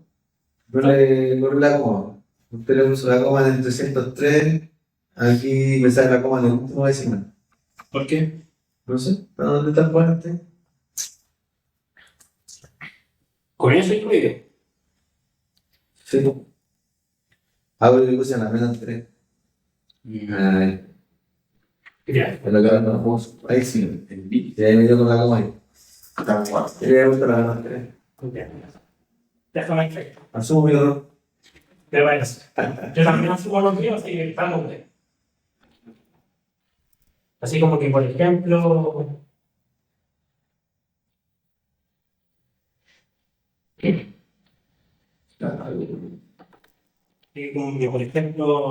No le corrí la coma. Usted le puso la coma en el 303. Aquí me sale la coma en el último decimal. ¿Por qué? No sé, ¿para dónde está el puente? Con eso incluido. Sí. Ah, pero le puse en la menos 3. Ay, Ya. pero acá no, ahí sí. Y ahí me dio con la coma ahí. Y le gusta la menos 3. Ya. Déjame que. Asumo mi error. Pero bueno, yo también asumo los míos y estamos bien. Así como que, por ejemplo,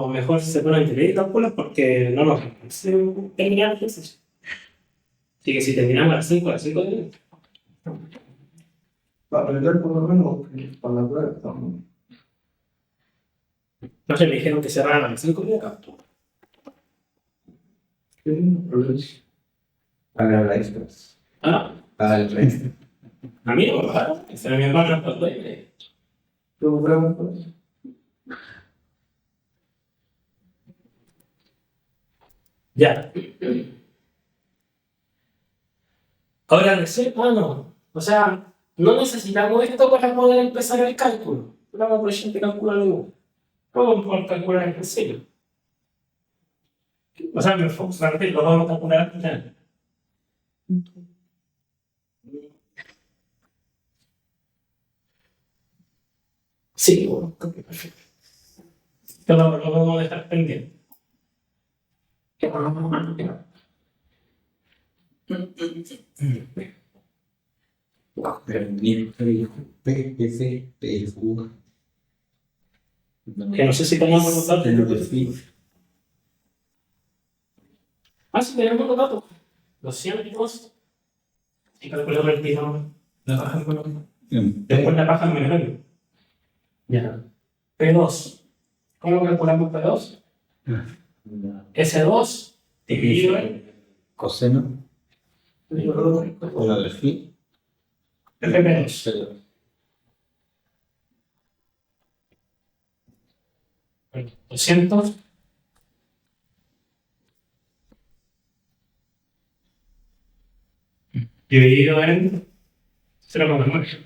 mejor se ponen tener cálculos porque no nos se terminar el ejercicio. Así que si terminamos a las 5 de Para aprender por lo menos para la prueba. ¿No? no sé, me dijeron que cerraran a las 5 de acá. Hagan la express. Ah, Hagan el extra. a mí no me pagaron, ese era mi hermano hasta las 9. ¿Tú preguntas? Ya. Ahora recién, no. O sea, no necesitamos esto para poder empezar el cálculo. Vamos por ejemplo calcular luego. ¿Cómo podemos calcular el sencillo? O sea, lo vamos a calcular al final. Sí, bueno, perfecto. Lo vamos a dejar pendiente. Que no sé si tenemos los datos. Ah, sí, tenemos los datos. Los científicos. Y calculamos el tiro. La baja con Después la baja menor. Ya. P2. ¿Cómo calculamos P2? S2 dividido en Coseno. O la de phi. FP2. Bueno, 200 dividido en 0,9.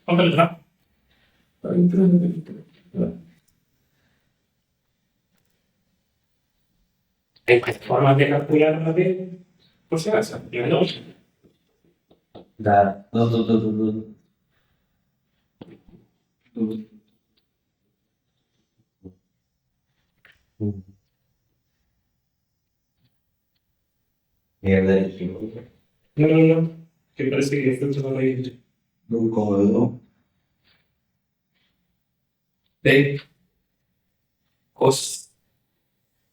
¿Cuánto le da? Hay formas de calcular la P, por si acaso. Primero, Da 2, 2, 2, 2, 2. Mierda, no. Que parece que esto no lo he dicho. Muy cómodo. P cos.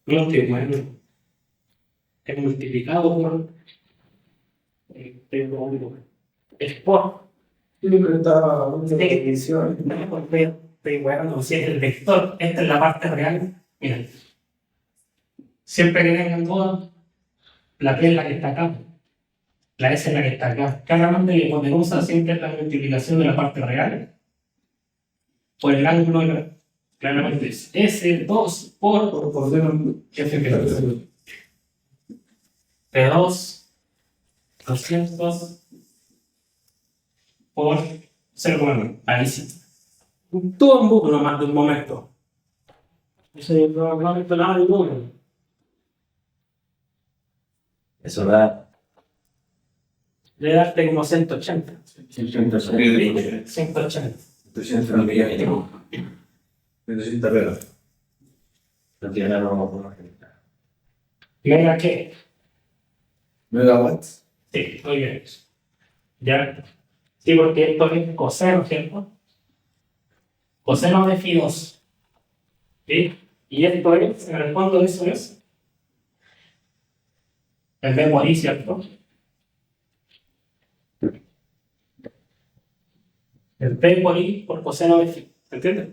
No, que bueno. Es multiplicado por. Es por. Siempre está una Sí. definición. Pero bueno, si es el vector, esta es la parte real. Miren. Siempre que tengan dudas, la P es la que está acá. La S es la que está acá. Claramente la hipotenusa siempre es la multiplicación de la parte real por el ángulo de la. Claramente es S2 por FP2. P2 200 por 0,9. Ahí sí. Todo en bucle nomás de un momento. Eso no ha visto nada ninguno. Eso da Le daste como 180. 180. 180. 300 millones. 300 pelas. No tiene nada más. ¿Mega qué? Megawatts. Sí, muy bien. ¿Ya? Sí, porque esto es coseno, ¿cierto? Coseno de phi 2. ¿Sí? Y esto es, en el fondo, eso es el B por I, ¿cierto? El P por I por coseno de phi. ¿Entiendes?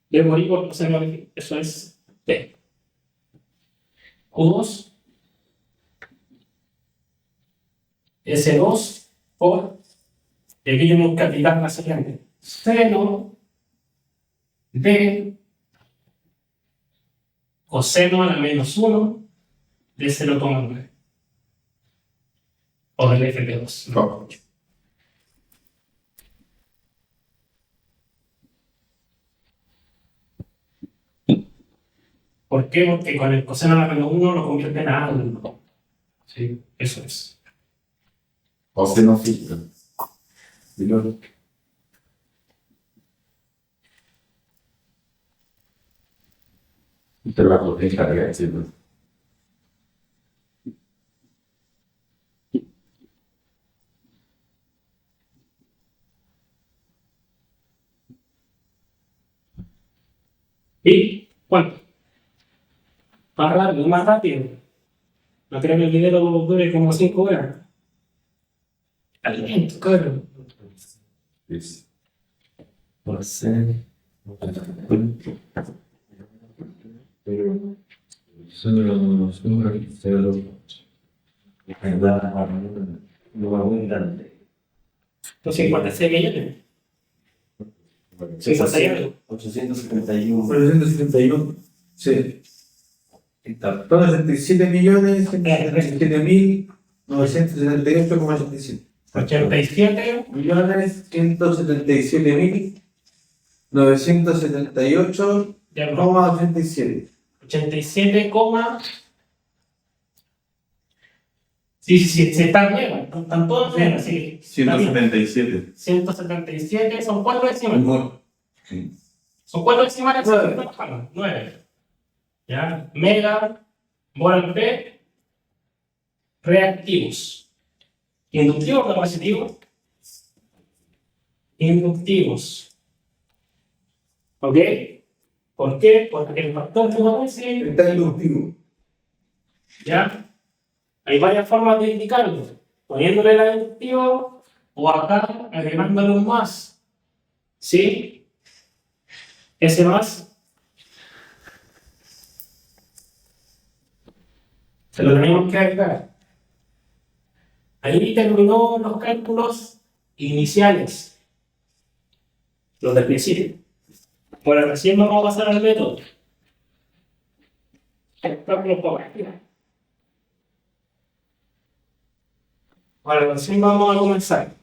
B por I por coseno de phi. Eso es P. Q2 S2 por, y aquí tenemos que aplicar la siguiente, seno de coseno a la menos 1 de 0,9 o del FP2. No. ¿Por qué? Porque con el coseno a la menos 1 lo convierte en ángulo. Sí, eso es. Coseno phi. Te la potencia ragazzi. ¿Y cuánto? Más rápido. No creo que el video dure como 5 horas. Alimento, claro. Yes. Coseno. Los 56 millones. 56. 871. 471. Sí. Son 67.177.978,87. 87 Millones 177.978,87. de broma. 87, sí, están bien, están todos bien, así. 177. 177 son 4 decimales. Bueno. Son 4 decimales, 9. 9. ¿Ya? Mega, Moral P, reactivos. Inductivos o capacitivos. Inductivos. ¿Ok? ¿Por qué? Porque el factor de potencia, Está inductivo. ¿ya? Hay varias formas de indicarlo. Poniéndole la inductivo o acá agregándole un más. ¿Sí? Ese más se lo tenemos que agregar. Ahí terminó los cálculos iniciales, los del principio. Ahora recién vamos a pasar al método. Cálculos por arriba. Ahora recién vamos a comenzar.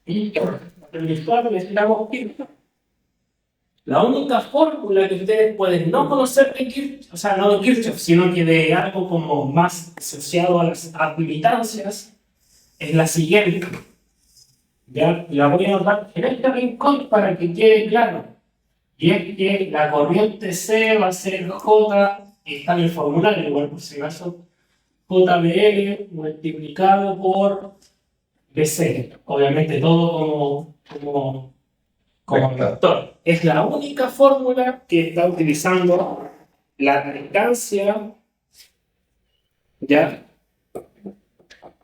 Y el visual necesitamos Kirchhoff. La única fórmula que ustedes pueden no conocer de Kirchhoff, o sea, no de Kirchhoff, sino que de algo como más asociado a las admitancias, es la siguiente. Ya la voy a anotar en este rincón para que quede claro. Y es que la corriente C va a ser J, que está en el formulario, igual por si acaso, JBL multiplicado por BC. Obviamente todo como vector. Es la única fórmula que está utilizando la distancia, ya,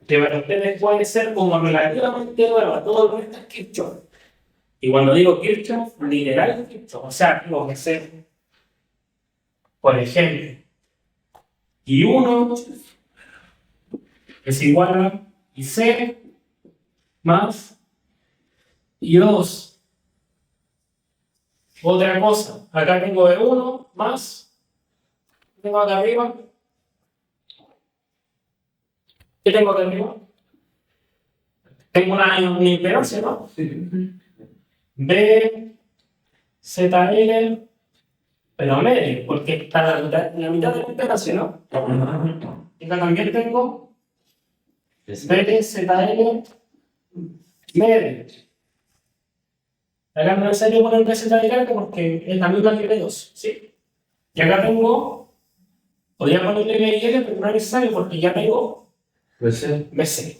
que para ustedes puede ser como relativamente nueva, todo el resto es Kirchhoff. Y cuando digo Kirchhoff, literal es Kirchhoff, o sea, tengo que hacer, por ejemplo, I1 es igual a IC más I2. Otra cosa, acá tengo E1 más, tengo acá arriba. ¿Qué tengo acá arriba? Tengo una impedancia, ¿no? B, ZL, pero medio, porque está la mitad de la impedancia, ¿no? Y acá también tengo B, ZL, medio. Acá no es necesario poner BZL porque es la misma que B2, ¿sí? Y acá tengo, podría ponerle BL, pero no es necesario porque ya tengo BC.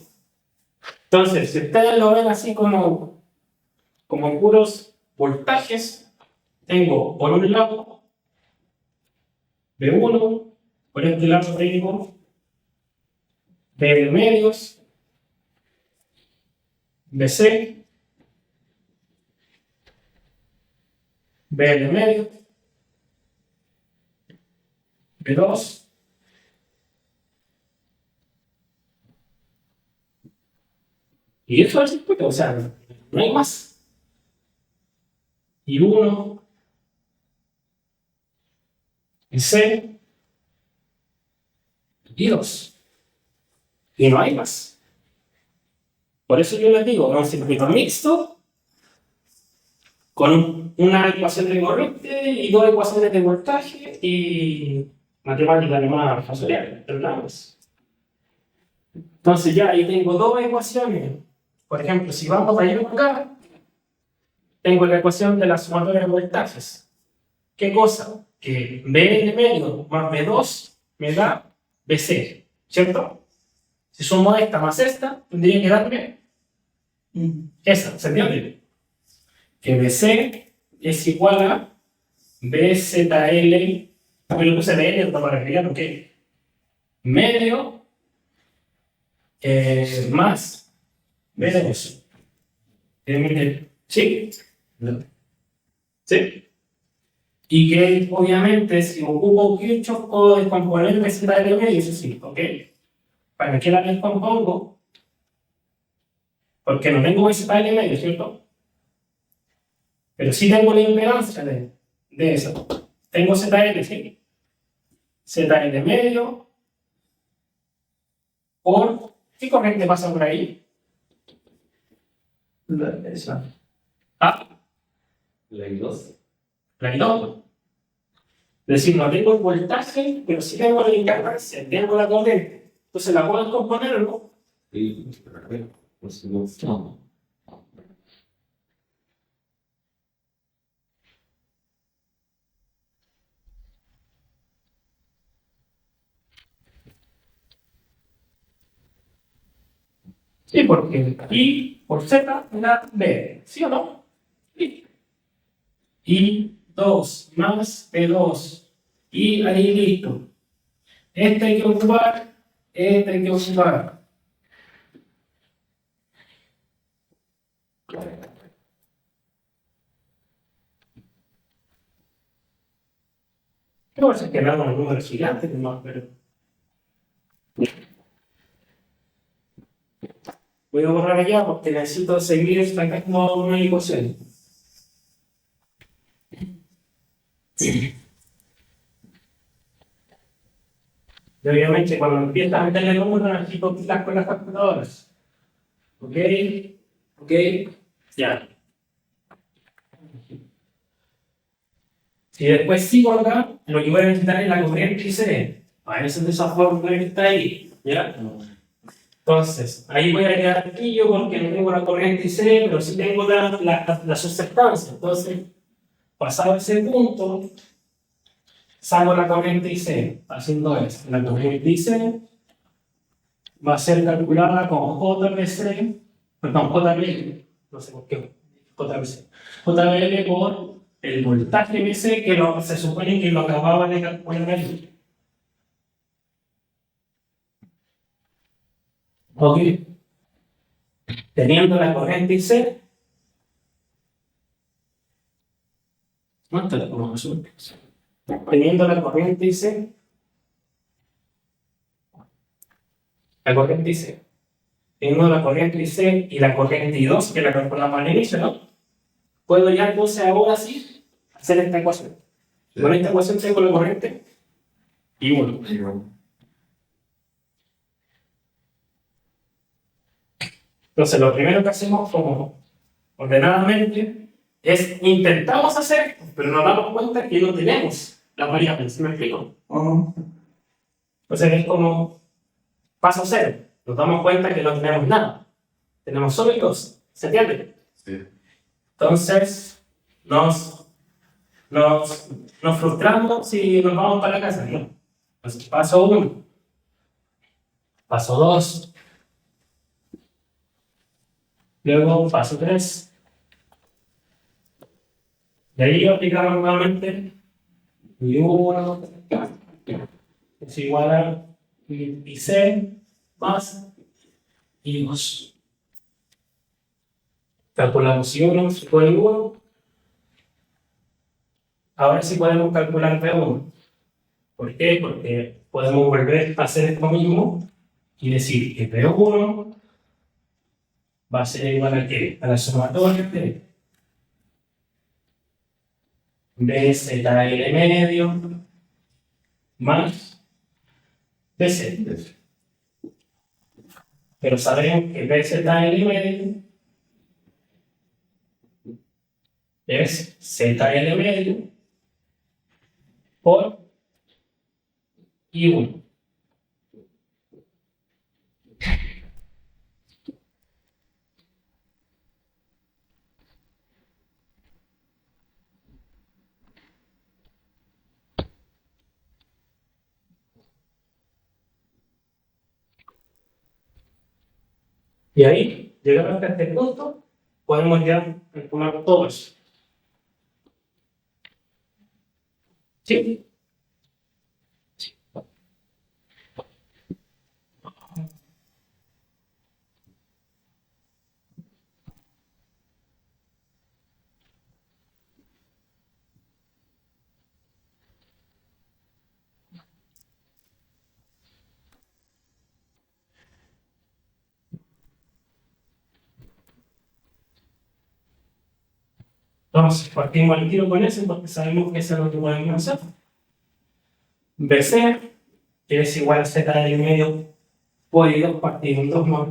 Entonces, si ustedes lo ven así como puros voltajes, tengo por un lado B1, por este lado tengo B de medios, BC, B de medio, B2, y eso es el circuito, o sea, no hay más. Y 1, y C, y 2. Y no hay más. Por eso yo les digo, es un circuito mixto con una ecuación de corriente y dos ecuaciones de voltaje y matemática nomás fasorial, pero nada más. Entonces ya ahí tengo dos ecuaciones. Por ejemplo, si vamos allá acá, tengo la ecuación de la sumatoria de voltajes. ¿Qué cosa? Que B de medio más B2 me da BC, ¿cierto? Si sumo esta más esta, tendría que darme esa, ¿se entiende? Que BC es igual a BZL, también lo puse BL para agregar, ok, medio más B2. ¿Sí? ¿Sí? Y que obviamente si ocupo Kirchhoff puedo descomponer BZL medio, eso sí, ok. ¿Para qué la descompongo? Porque no tengo BZL medio, ¿cierto? Pero sí tengo la impedancia de eso. Tengo ZL, ¿sí? ZL medio por... ¿Qué corriente pasa por ahí? Esa. Ah, La I2. la I2. Es decir, no tengo el voltaje, pero sí tengo la impedancia, tengo la corriente. Entonces, ¿la puedo descomponer o no? Sí, pues no. Sí, porque I por Z da B, ¿sí o no? Sí. I2 más B2. Y ahí listo. Este hay que ocupar, este hay que ocupar. No vas a quedar con un número gigante, no, pero. Voy a borrar allá porque necesito seguir sacando una ecuación. Y obviamente cuando empiezas a meterle números necesito quitar con las calculadoras. ¿Ok? ¿Ok? Ya. Y después sigo acá, lo que voy a necesitar es la corriente IC. A ese desajuste que está ahí. ¿Ya? Entonces, ahí voy a quedar aquí yo porque no tengo la corriente IC, pero sí tengo la susceptancia. Entonces, pasado ese punto, saco la corriente IC haciendo esto. La corriente IC va a ser calculada con JBC, perdón, JBL, no sé por qué, JBC. JBL por el voltaje BC que se supone que lo acababa de calcular ahí. Ok. Teniendo la corriente IC, ¿cuánto la podemos subir? Teniendo la corriente IC, teniendo la corriente IC y la corriente I2, que la calculamos al inicio, ¿no? Puedo ya entonces ahora sí hacer esta ecuación. Con esta ecuación tengo la corriente I1. Entonces, lo primero que hacemos como ordenadamente es intentamos hacer esto, pero nos damos cuenta que no tenemos las variables, ¿sí me explico? Entonces es como paso cero, nos damos cuenta que no tenemos nada, tenemos solo y dos, ¿se entiende? Sí. Entonces nos frustramos si nos vamos para la casa, ¿no? Entonces, paso uno, paso dos, luego paso tres. De ahí aplicamos nuevamente I1 es igual a IC más I2. Calculamos I1 es igual a I1. Ahora sí podemos calcular P1. ¿Por qué? Porque podemos volver a hacer esto mismo y decir que P1 va a ser igual a ¿qué? A la sumatoria de BZL medio más BZ. Pero sabemos que BZL medio es ZL medio por I1. Y ahí, llegando hasta este punto, podemos ya calcular todo eso. ¿Sí? Entonces, partimos al tiro con eso porque sabemos que eso es lo que podemos hacer. BC, que es igual a ZL medio por I2 partido en 2 más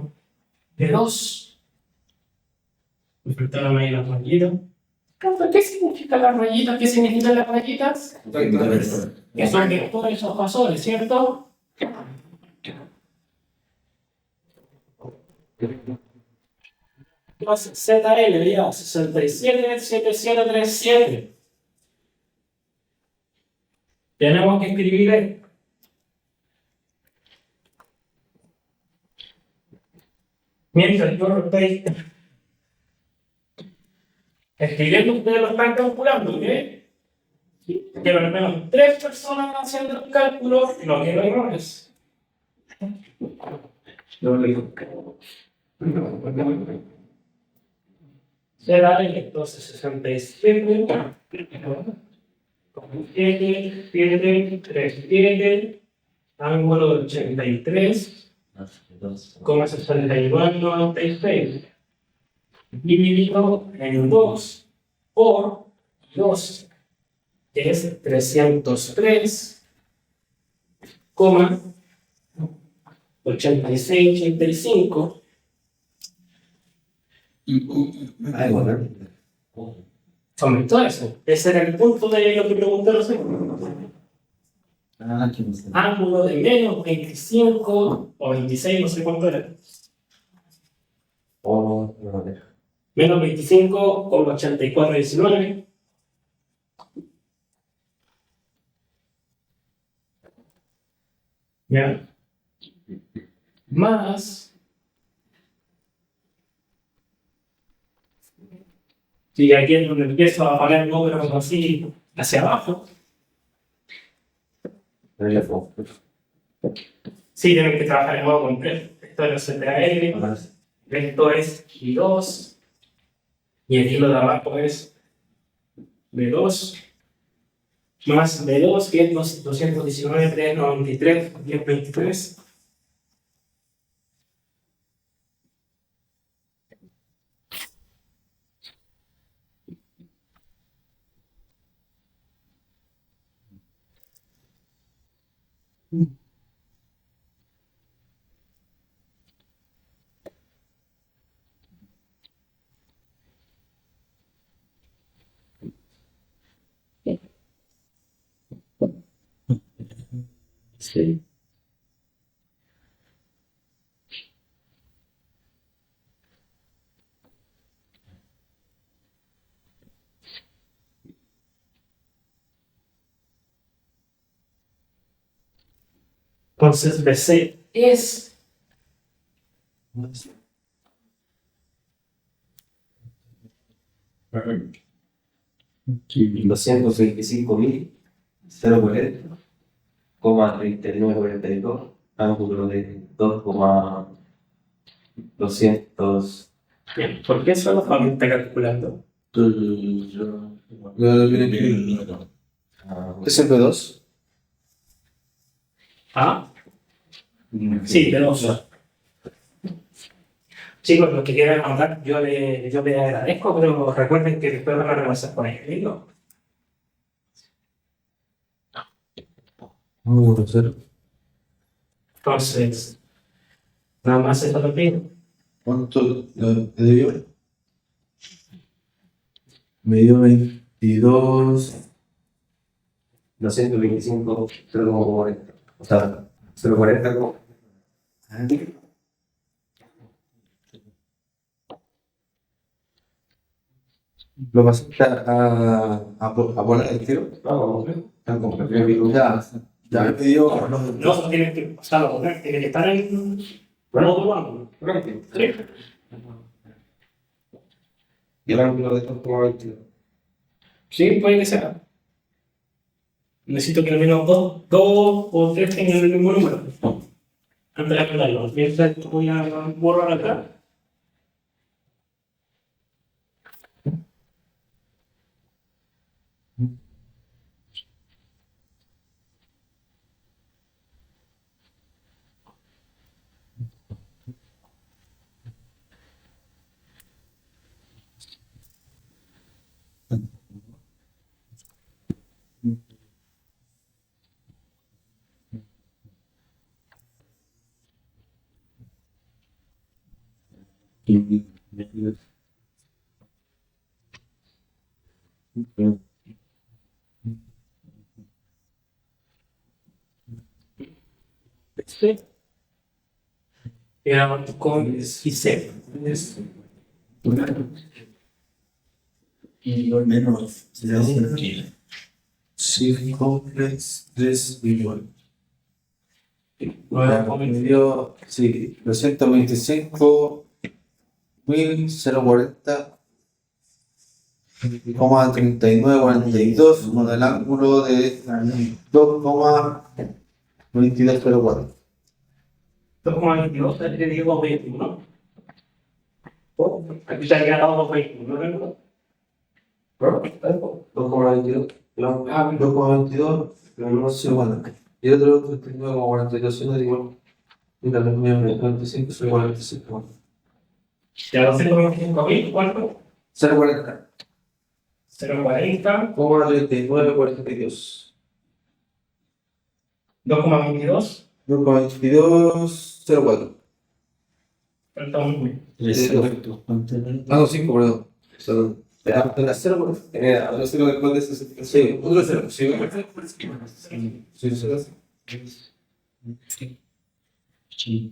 de 2. Me faltaron ahí las rayitas. ¿Qué significan las rayitas? ¿Qué significan las rayitas? Que son vectores o fasores, ¿cierto? Entonces, ZL ya 677737. Tenemos que escribir esto. Mientras yo lo estoy escribiendo, ustedes lo están calculando, ¿ok? Quiero al menos 3 personas haciendo el cálculo, no quiero errores. se da el entonces 67, 7, 7, 3, 7, ángulo de 83,6996 dividido en 2 por 2, que es 303,8685. Ay, bueno. Aumentó eso. Ese era el punto de lo que pregunté recién. Ah, ¿qué me sale? Ángulo de menos 25 o 26, no sé cuánto era. Oh, no, no. Menos 25,8419. ¿Ya? Más. Y aquí es donde empiezo a poner números así hacia abajo. Pero ya fue. Sí, tienen que trabajar de nuevo con 3. Esto es CTAL, Ahora sí. esto es I2, y aquí lo de abajo es B2, más B2, que es 219,393, 1023. Sí. Entonces BC es 225.040,3942, ángulo de 2,200. bien. ¿Por qué solo está calculando? Yo lo miré aquí. ¿Es el B2? ¿Ah? Sí, B2. Chicos, los que quieran anotar, yo les agradezco, pero recuerden que después van a repasar con ellos. ¿Listo? Vamos a hacer. Entonces, nada más eso lo pido. ¿Cuánto te dio? Me dio 22. 225, 0,40. O sea, 0,40 como. ¿Lo pasaste a poner el tiro? No, Ya me dio. No, eso tiene que pasar a poner, tiene que estar en modo ángulo. Sí. y el ángulo de 2,22. Sí, puede que sea. Necesito que al menos dos o tres tengan el mismo número. Antes de aclararlo. Mientras voy a borrar acá. Este era con IC. Y lo menos. Sí, complex 3 igual. Nuevo Me dio, sí, 225.140,3942 con el ángulo de 2,2204. 2,22, te digo 21. Aquí se había dado 2,21, ¿verdad? 2,22. Ah, 2,22, pero no sé cuánto. Y el otro 39,42, si no digo. Y la reunión de 45, soy 45. Ya 225.000, ¿cuánto? 0,40. 0,40, 39,42. 2,22, 2,22, 0,4. falta un mes. Ah, no, 5, perdón. Perdón. La 0, otro 0 después de ese. Sí, otro 0. Sí, sí, 0.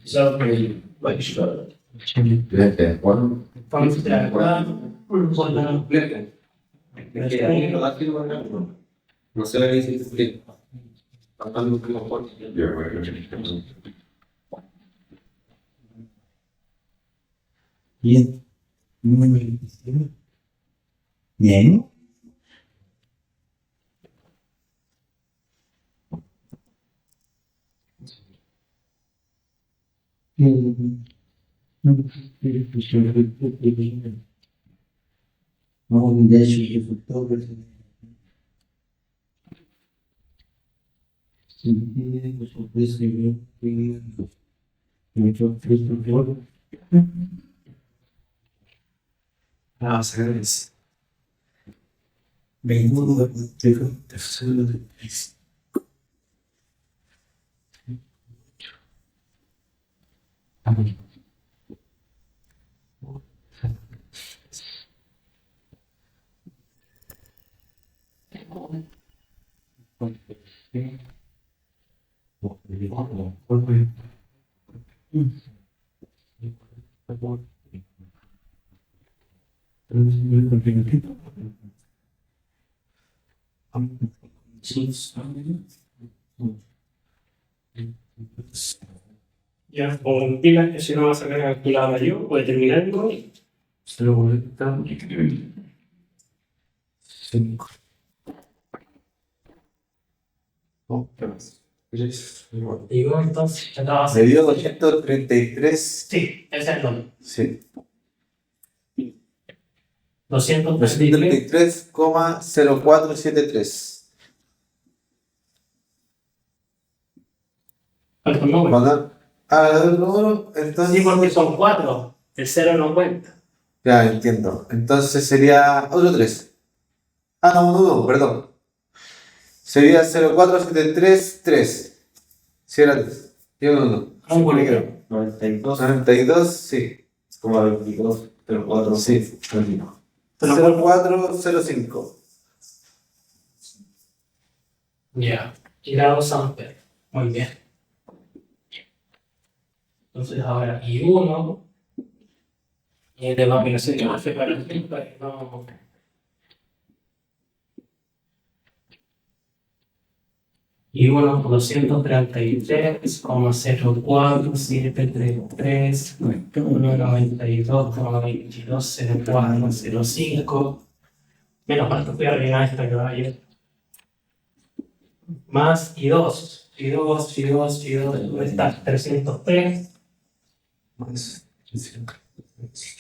So, vamos a acá, con la No sé qué dice. Bien. Bien. No, de hecho, yo fui todo Vamos a ver eso. ya con pilas que si no va a sacar calculada yo, puede terminar el código. 0,40. 5. No, ¿qué más? 3. Digo, entonces, ya estaba Me dio 233. Sí, ese es el nombre. Sí. 233. 233,0473. ¿Cuántos números? ¿Verdad? Ah, el número, entonces. Sí, porque son 4. El 0 no cuenta. Ya entiendo. Entonces sería otro 3. Ah, no, no, perdón. Sería 0,4733. Si era 3. Yo no. Ah, bueno. 92, sí. 22, 04, Sí. 0405. Ya. Tirado Samper. Muy bien. Entonces ahora, y 1. Y denominación que hace para el tiempo. No. Y 1, 233,0473, 192,220405. Menos mal que fui a rellenar esta que va ayer. Más y 2. Y 2, y 2, y 2. Está 303. Más.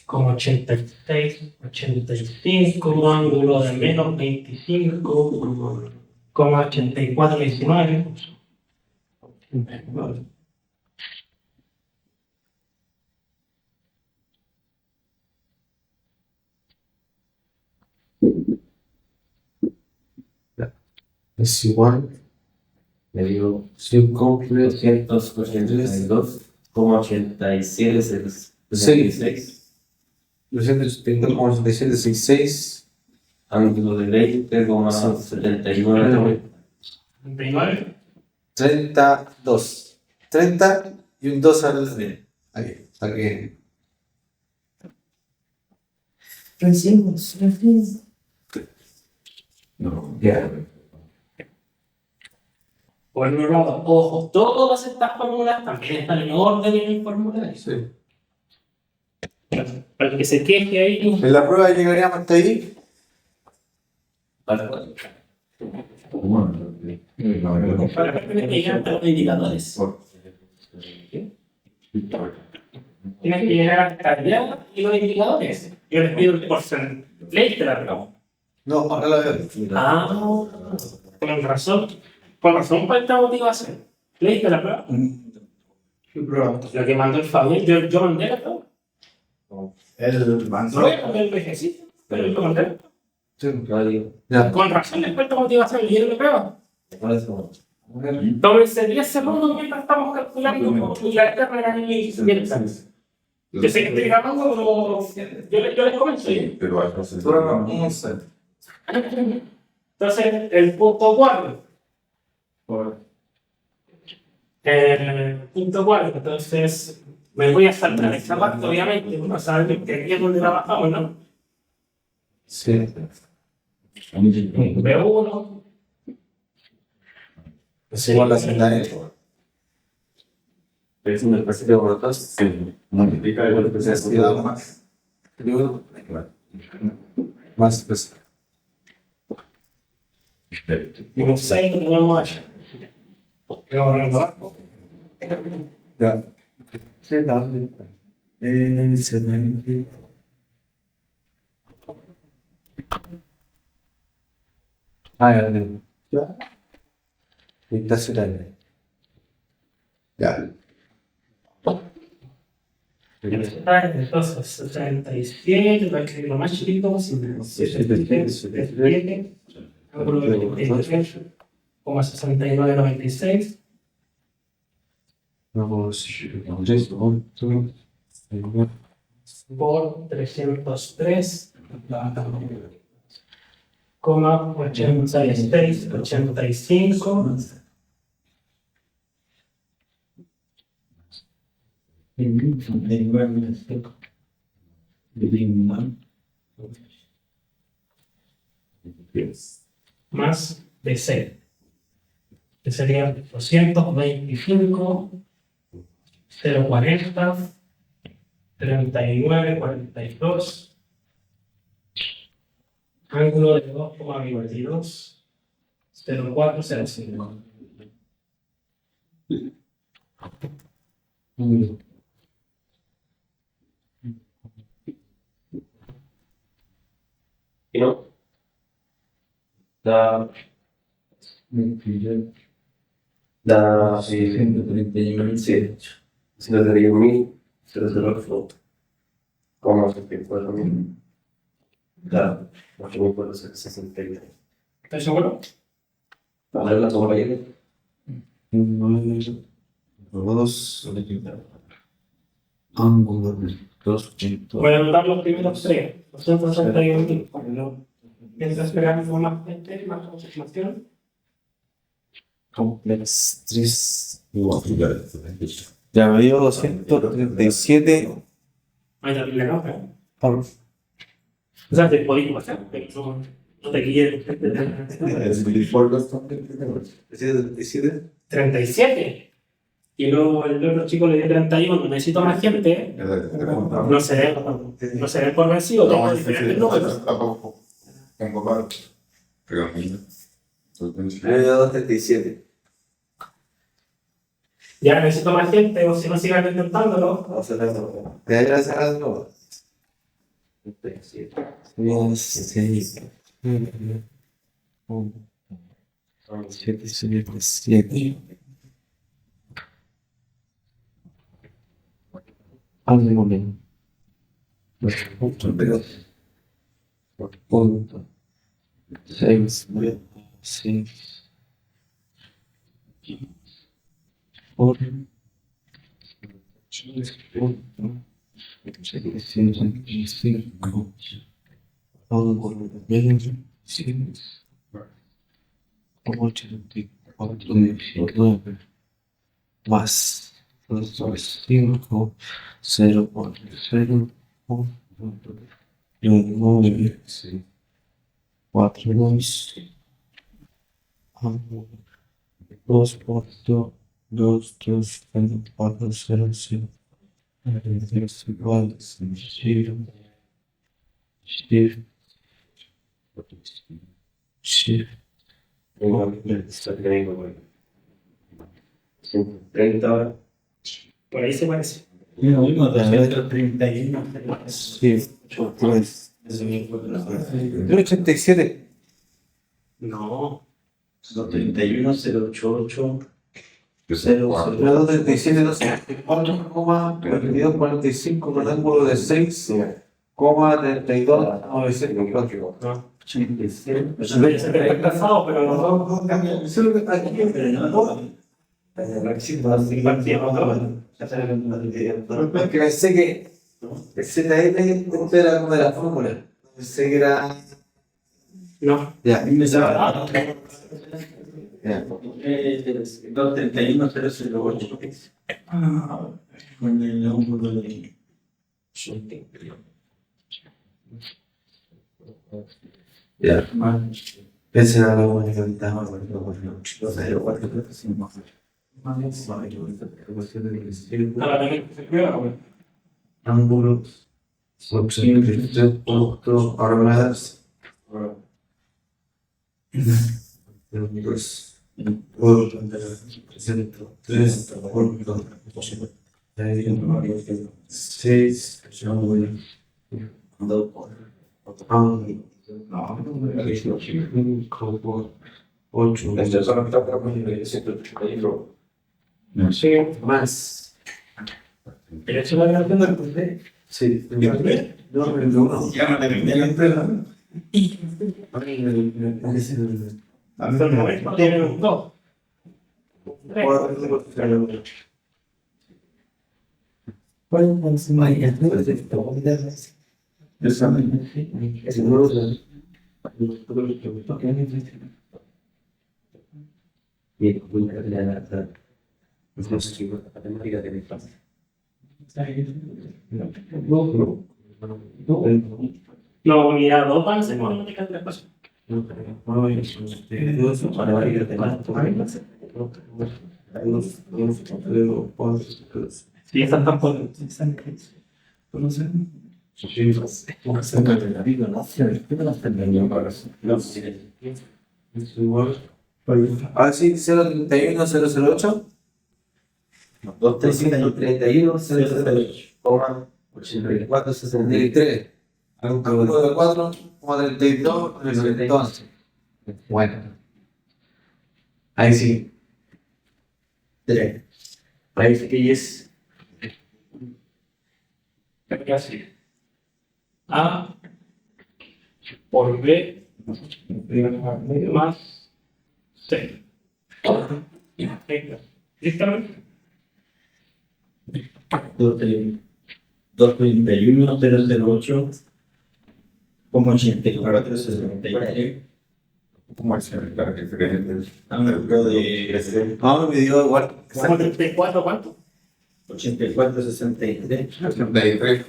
Con 86, 85, ángulo de menos 25, con 84, 19. Es igual. Me dio Si cumple 282,8766. 270,8766. Ángulo de 20,79. 29. 32. 30 y un 2 al. Aquí. Aquí. No, ya. Por otro lado, ojo, todas estas fórmulas también están en orden en el formulario. Sí. Para el que se queje ahí, En la prueba llegaríamos hasta ahí. para que me digan los indicadores. Tienes que llegar hasta allá y los indicadores. Yo les pido el porcentaje. Leíste la pregunta. No, ahora la veo. Ah, con razón. Con razón, ¿cuál es la motivación? ¿Leíste la prueba? Lo que mandó el Fabián, yo mandé la prueba. El No banco. voy a mandar el ejercicio, pero yo mandé. No digo. Ya. Con razón, les falta motivación. ¿Leyeron la prueba? ¿Cuál es como? Tómense 10 segundos mientras estamos calculando la carrera y yo sé que estoy grabando, pero yo les comento. ¿Sí? Pero hay cosas. Entonces, el punto 4. Punto 4. Entonces, me voy a saltar esta parte, obviamente. Uno sabe que aquí es donde trabajamos, ¿no? Sí. B1. Según la secundaria. Es un espacio de boletos que multiplica el golpe de Cuidado más. Más pues. Y un 6 no tenemos allá. Vamos a renovar. Ya. Ah, ya, ya. Ya. Ahorita será. Ya. Entonces, 67, va a escribir lo más chiquito posible. 67, ángulo de 23,6996 Vamos. por 303, 86,85. Más de 0, que sería 225, 040, 39, 42, ángulo de 2,22, 0405. Y no. Da 131.000, 131.004, como 74.000. Da 8.463. ¿Estás seguro? Vale, la toma ayer. Dos. Ángulo. 200. Voy a anotar los primeros tres. 261.000. Mientras esperamos más gente, más confirmación. Complex 3. Ya me dio 237. Ahí está la nota. Por O sea, te podéis pasar, pero no te quiero. 37. Y luego el otro chico le dio 31. Necesito más gente. No se den por vencido. Tengo diferentes números. Tengo paro. Pero mira. me dio 237. Ya necesito más gente, o si no sigan intentándolo. ¿Te hay que cerrar de nuevo? 6. 7, 7. Ángulo. Punto. 6. 6. Por. 705. Ángulo. 25. 84. Más 5, 0, 4, 0, 9, 4, 2, 2, 4, 2, 2, 4, 0, 0, 3, igual, 0, 0, 0, Está teniendo, güey. 130 horas. Por ahí se parece. Lo mismo, 231. Sí, 87. No. 231, 088. 237, 244,2245 con ángulo de 6,3294. No. Debe ser desplazado, pero no. Eso es lo que está aquí. Que pensé que el ZL esto era como de la fórmula. Pensé que era. No. Ya, ya. 231, 008. Con el ángulo de. Ya. Esa era la única que necesitaba. Ahora también se prueba, güey. Ángulo. Punto. Ahora me das. Por 3 punto 6 8 Sí. más. El hecho de la relación del punto. Sí, no, Ya no te entera. Hasta el momento tiene un 2. No, unidad 2 van a ser matemáticas del espacio. Sí, esas están por. Ah, sí, 031 008. 231, 008, 63. Ángulo de 4,32. Entonces. Bueno. Ahí sí. 3. Ahí que es. Así. A por B más C. ¿Listo? 231, 008. Como 84, 63. ¿Cómo es el para que se quede? Ángulo de. No, me dio igual. ¿Cómo 34 cuánto? 84, 63. 83.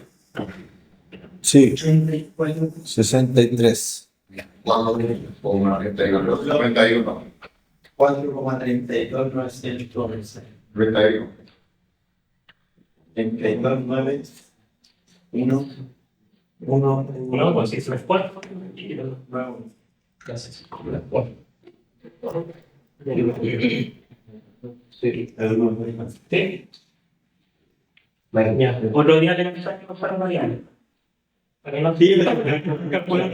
Sí, 84. 63. ¿Cuándo? O una gente diga, 91. 4,32, 911. 91. 32, 9. 1. No, pues si es 4. Casi. 4. Sí. Ya. Otro día tenemos que sacar para variables. Para que no se calcular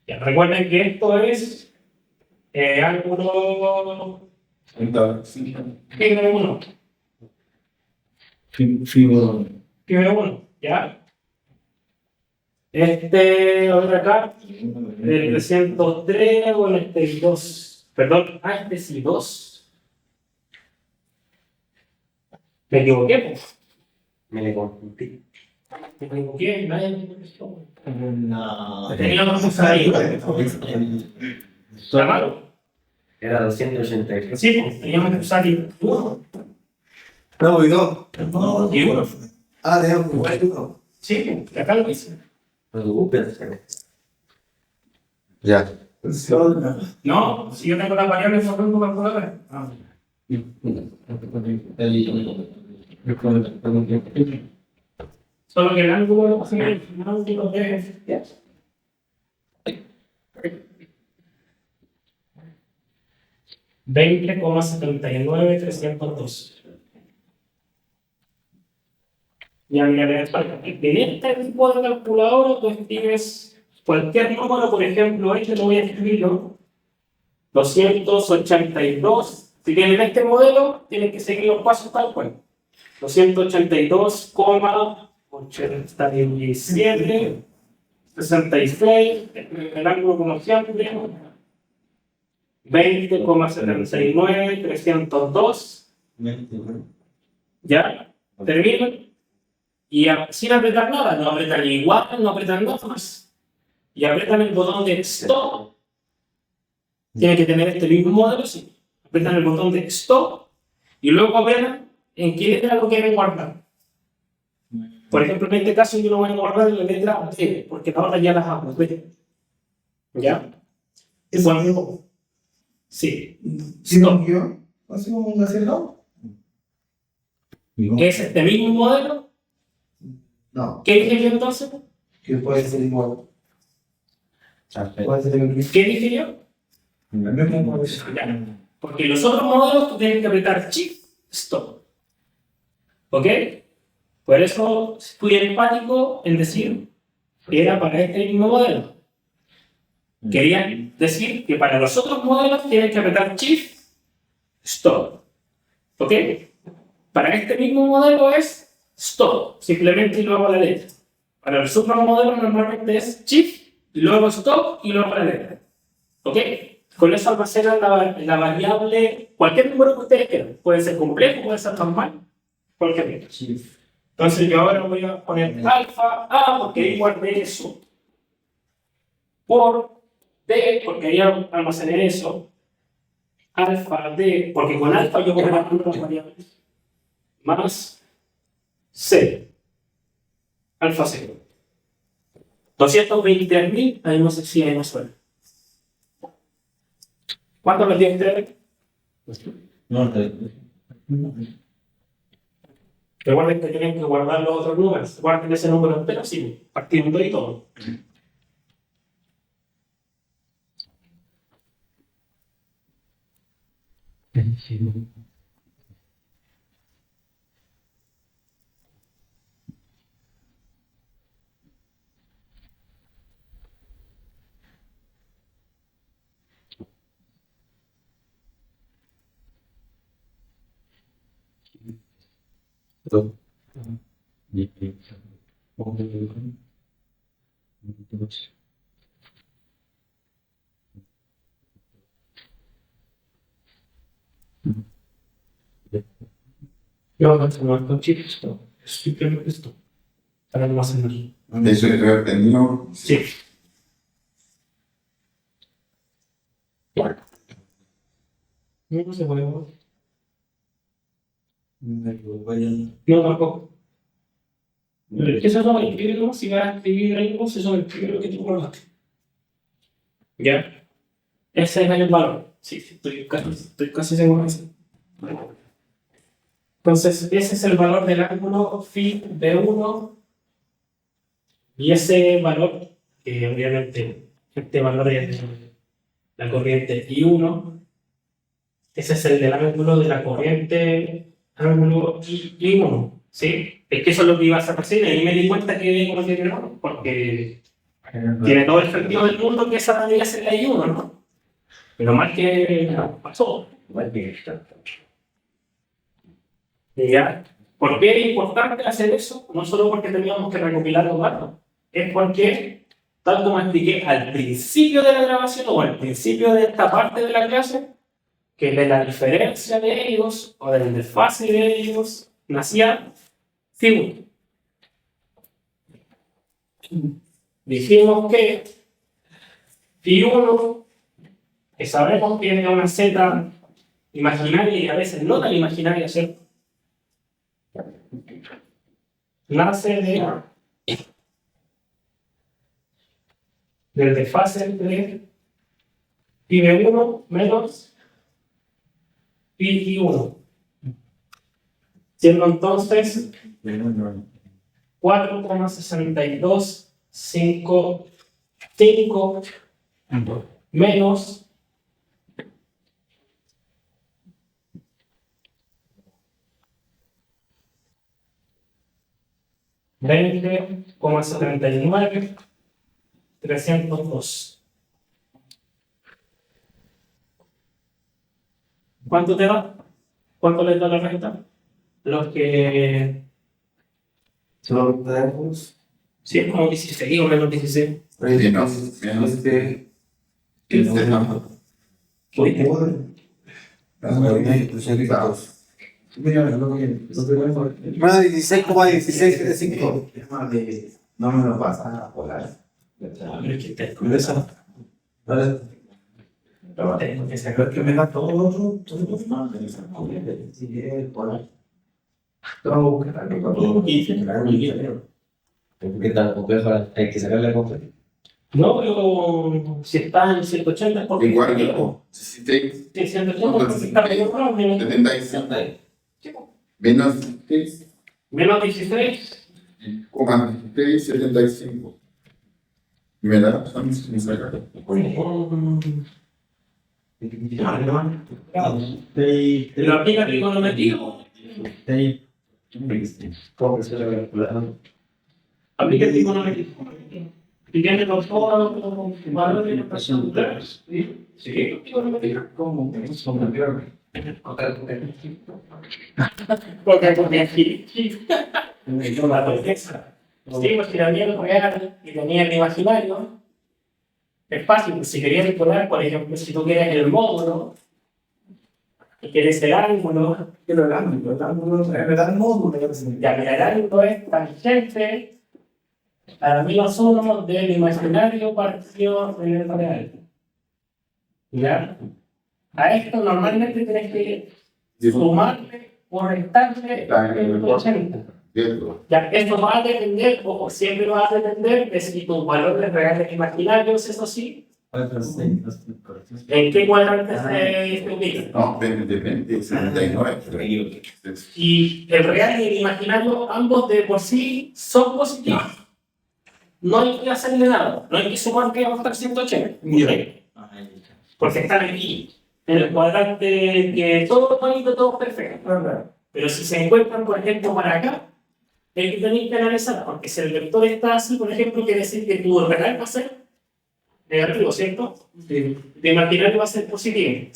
ya, recuerden que esto es ángulo fibra 1. Fibra 1, ¿ya? Otro acá, el 303 o el 2. Perdón, este sí, 2. Me equivoqué, pues. Me le confundí. Me equivoqué, nadie me contestó. No. Teníamos que salir. ¿Está malo? Era 283. Sí, pues, teníamos que salir. No, y dos. Y uno. Ah, déjame igual uno. Sí, pues, acá lo hice. No te preocupes. Ya. No, si yo tengo las variables, no tengo calculadora. Solo que el ángulo de 20,79302. Ya, mira, en este tipo de calculadora tú escribes cualquier número, por ejemplo, este lo voy a escribir yo, 282. Si tienen este modelo, tienen que seguir los pasos tal cual. 282,87, 66, el ángulo como siempre, 20,79, 302, ¿ya? Terminan. Y sin apretar nada, no apretan igual, no apretan nada más. Y apretan el botón de stop. Tienen que tener este mismo modelo, sí. Apretan el botón de stop y luego verán en qué letra lo quieren guardar. Por ejemplo, en este caso yo lo voy a guardar en la letra D, porque ahora ya las hago, ¿ves? ¿Ya? Es bueno. Sí. Stop. ¿Así como un acelerado? ¿Es este mismo modelo? No, ¿Qué dije yo entonces? que puede ser igual. Puede ser el mismo. ¿Qué dije yo? Modelo. Ya. Porque los otros modelos tú tienes que apretar Shift, Stop. ¿Ok? Por eso fui empático en decir que era para este mismo modelo. Quería decir que para los otros modelos tienes que apretar Shift, Stop. ¿Ok? Para este mismo modelo es Stop, simplemente y luego la letra. Para los otros modelos normalmente es Shift, y luego Stop y luego la letra. ¿Ok? Con eso almacenan la variable, cualquier número que ustedes quieran. Puede ser complejo, puede ser normal, cualquier número. Entonces yo ahora voy a poner alfa A porque ahí guardé eso. Por D porque ahí almacené eso. Alfa D, porque con alfa yo voy a poner las variables. Más C. Alfa C. 223.000, ahí no sé si hay más suena. ¿Cuánto le tienen ustedes? No, Recuerden que tienen que guardar los otros números. Guarden ese número entero, sí, partiendo y todo. Yo voy a tomar con chip esto. Es simplemente esto. Para almacenar. Eso es entendido. Sí. No se puede. No, tampoco. Eso no va a escribir, ¿no? Si vas a escribir algo, eso es el primero que tú guardaste. ¿Ya? Ese es el valor. Sí, sí, estoy casi seguro de eso. Entonces, ese es el valor del ángulo phi B1 y ese valor, que obviamente este valor es la corriente I1, ese es el del ángulo de la corriente ángulo I1, ¿sí? Es que eso es lo que iba a hacer recién y me di cuenta que como tiene error, porque tiene todo el sentido del mundo que esa debería ser la I1, ¿no? Pero mal que pasó. ¿Ya? ¿Por qué es importante hacer eso? No solo porque teníamos que recopilar los datos, es porque, tal como expliqué al principio de la grabación o al principio de esta parte de la clase, que de la diferencia de ellos o del desfase de ellos nacía phi. Dijimos que phi1, que sabemos que tiene una z imaginaria y a veces no tan imaginaria, ¿cierto? Nace del desfase entre pi de 1 menos pi 1, siendo entonces 4,6255 menos 20,79, 302. ¿Cuánto te da? ¿Cuánto les da la renta? Los que... Solo tenemos. Sí, es como 16 o menos 16. Menos. Menos 16,1675. No me lo pasa a volar. Pero es que te- tengo que sacar Que me da todo. ¿Qué tal? Complejo, hay que sacarle la compra. No, pero si está en 180 es porque... Igual que yo. Si te Sí, 180 es porque está medio raro, menos 75. Menos 16. 16,75. Me da sin sacar. Pero aplica trigonometría. ¿Cómo se le va? Aplica trigonometría. Y tiene los valores de la presión. Sí, trigonometría. Porque aquí. La perfecta. Sí, pues si tenía el real y tenía el imaginario, es fácil. Pues, si querías poner, por ejemplo, si tú quieres el módulo y quieres el ángulo, quiero el ángulo, me da el módulo. Ya, mira, el ángulo es tangente a la menos 1 del imaginario partido del real. ¿Ya? A esto normalmente tienes que sumarle o restarle el 80. Ya, esto va a depender, o siempre va a depender de si tus valores reales imaginarios, eso sí, en qué cuadrante se ubican. No, 20, 79. Y el real y el imaginario, ambos de por sí, son positivos. No hay que hacerle nada, no hay que sumar que va a estar 180. Porque están aquí, en el cuadrante que todo es bonito, todo es perfecto. Pero si se encuentran, por ejemplo, para acá, hay que tener que analizar, porque si el vector está así, por ejemplo, quiere decir que tu real va a ser negativo, ¿cierto? Tu imaginario va a ser positivo.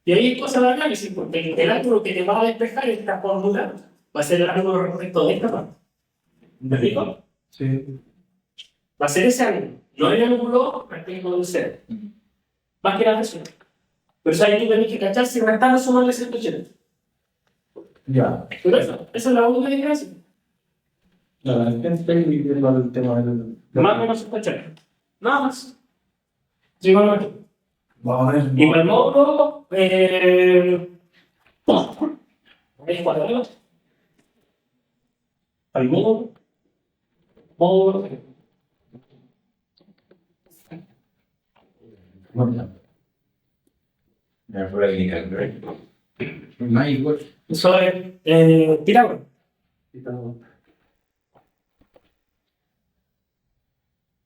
Y ahí hay cosas de análisis, porque el ángulo que te va a despejar esta fórmula va a ser el ángulo respecto de esta parte. ¿Me explico? Sí. Va a ser ese ángulo, no el ángulo respecto del cero. Más que nada eso. Pero eso ahí tú tenés que cachar si restar o sumarle 180. Ya. Pero eso, esa es la única diferencia. La gente viendo el tema del. Más o menos 180. Nada más. Sí, bueno, Vamos a ver. y para el módulo, es cuadrado. Para el módulo. Eso es Pitágoras.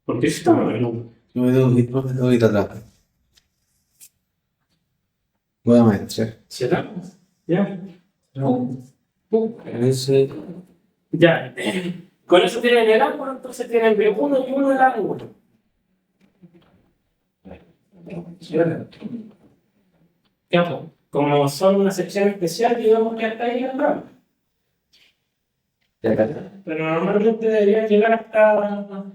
Porque eso está bueno. Yo me tengo que ir atrás. Voy a maestrar. ¿Cierto? Ya. Ese. Ya. Con eso tienen el ángulo, entonces tienen B1 y 1 el ángulo. Ya, pues, como son una sección especial, digamos que hasta ahí entramos. Pero normalmente deberían llegar hasta...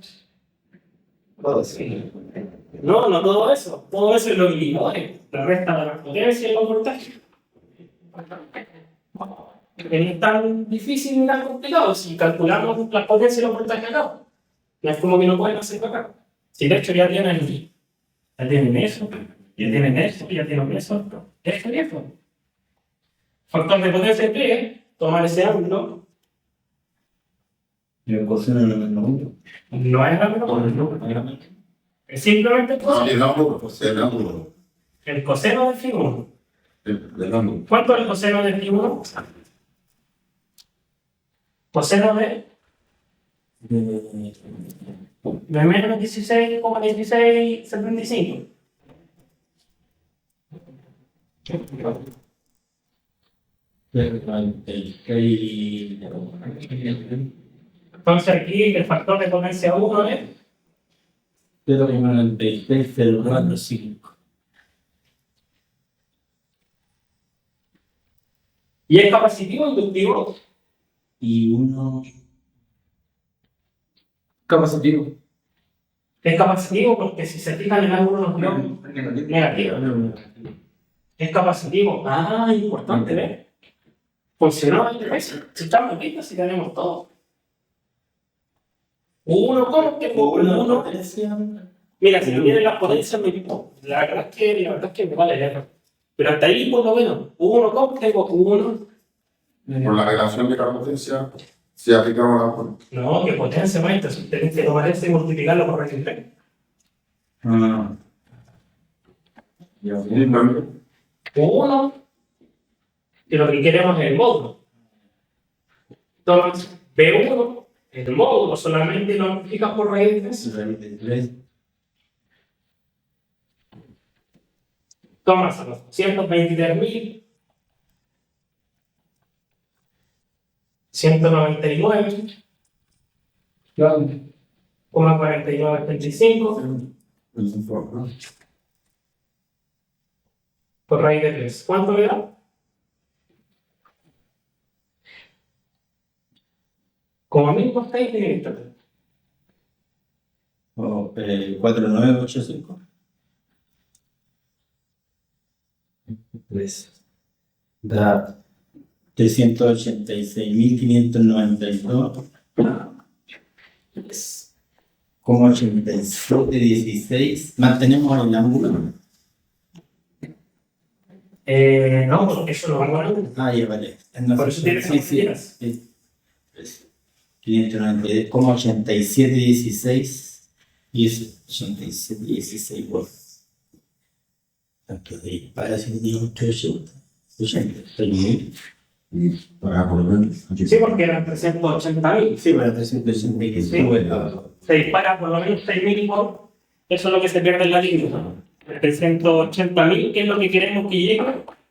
No, no todo eso. Todo eso es lo que ignore. La resta de la potencia y los voltajes. Que no es tan difícil ni tan complicado si calculamos las potencias y los voltajes acá. No es como que no pueden hacerlo acá. Si de hecho ya tienen eso, ya tienen eso, ya tienen eso. Es eso. Factor de potencia P, tomar ese ángulo. Y el coseno no es lo mismo. No es ángulo. Es simplemente El ángulo, pues el ángulo. el coseno del φ1. El ángulo. ¿Cuánto es el coseno del φ1? Coseno de menos 16,1675. Entonces aquí el factor de potencia 1 es 0,96,045. ¿y es capacitivo o inductivo? Y uno. Capacitivo. Es capacitivo porque si se fijan en ángulo nos dio negativo. Es capacitivo. Ah, importante, ¿ves? Funcionó el si estamos listos, si tenemos todo. Uno, ¿cómo que uno? Mira, si no tienen las potencias, me digo, la verdad es que me vale leerlo. Pero hasta ahí, por lo menos, uno, ¿cómo tengo uno? Por la relación de cada potencia, si aplicamos la fórmula. No, que potencia, maestro, si tenés que tomar esto y multiplicarlo por raíz de 3. Ah. Ya, Uno, que lo que queremos es el módulo. Entonces, B1, el módulo solamente lo multiplicas por raíz de 3. raíz de 3. Tomas a los 123.000, 199,4975 por raíz de 3. ¿Cuánto le da? Como mismo estáis en esto. 4985. 3. Da 386.592. 8716. Mantenemos el ángulo. No, porque eso lo van a ganar. Ah, ya vale. Por eso tienes que sí. 592,8716 y es 8716 bueno. Aquí para 188,80. Para por lo menos. Sí, porque eran 380.000. Sí, para 386. Sí. Se dispara por lo menos 6.000 por. Eso es lo que se pierde en la línea. 380.000, que es lo que queremos que llegue,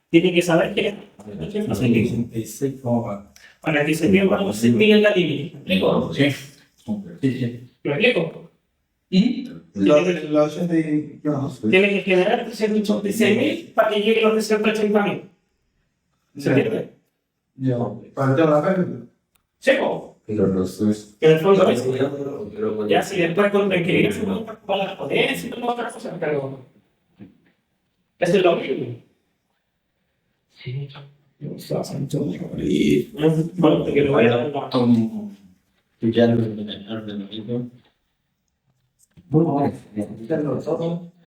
tiene que saber que es 86.000. 86, ¿cómo va? Para que se pierda los 6.000 en la línea. ¿Me explico? Sí. ¿Me explico? La 80 y... Tiene que generar 386.000 para que llegue los 380.000. ¿Se entiende? Para el tema de la pérdida. Seco. Pero los tres. En el fondo es. Ya si después con tranquilidad se puede para las potencias y todas otras cosas, pero. Eso es lo mismo. Sí. Bueno, que lo vaya a dar una. Ya lo ordenamiento. Bueno,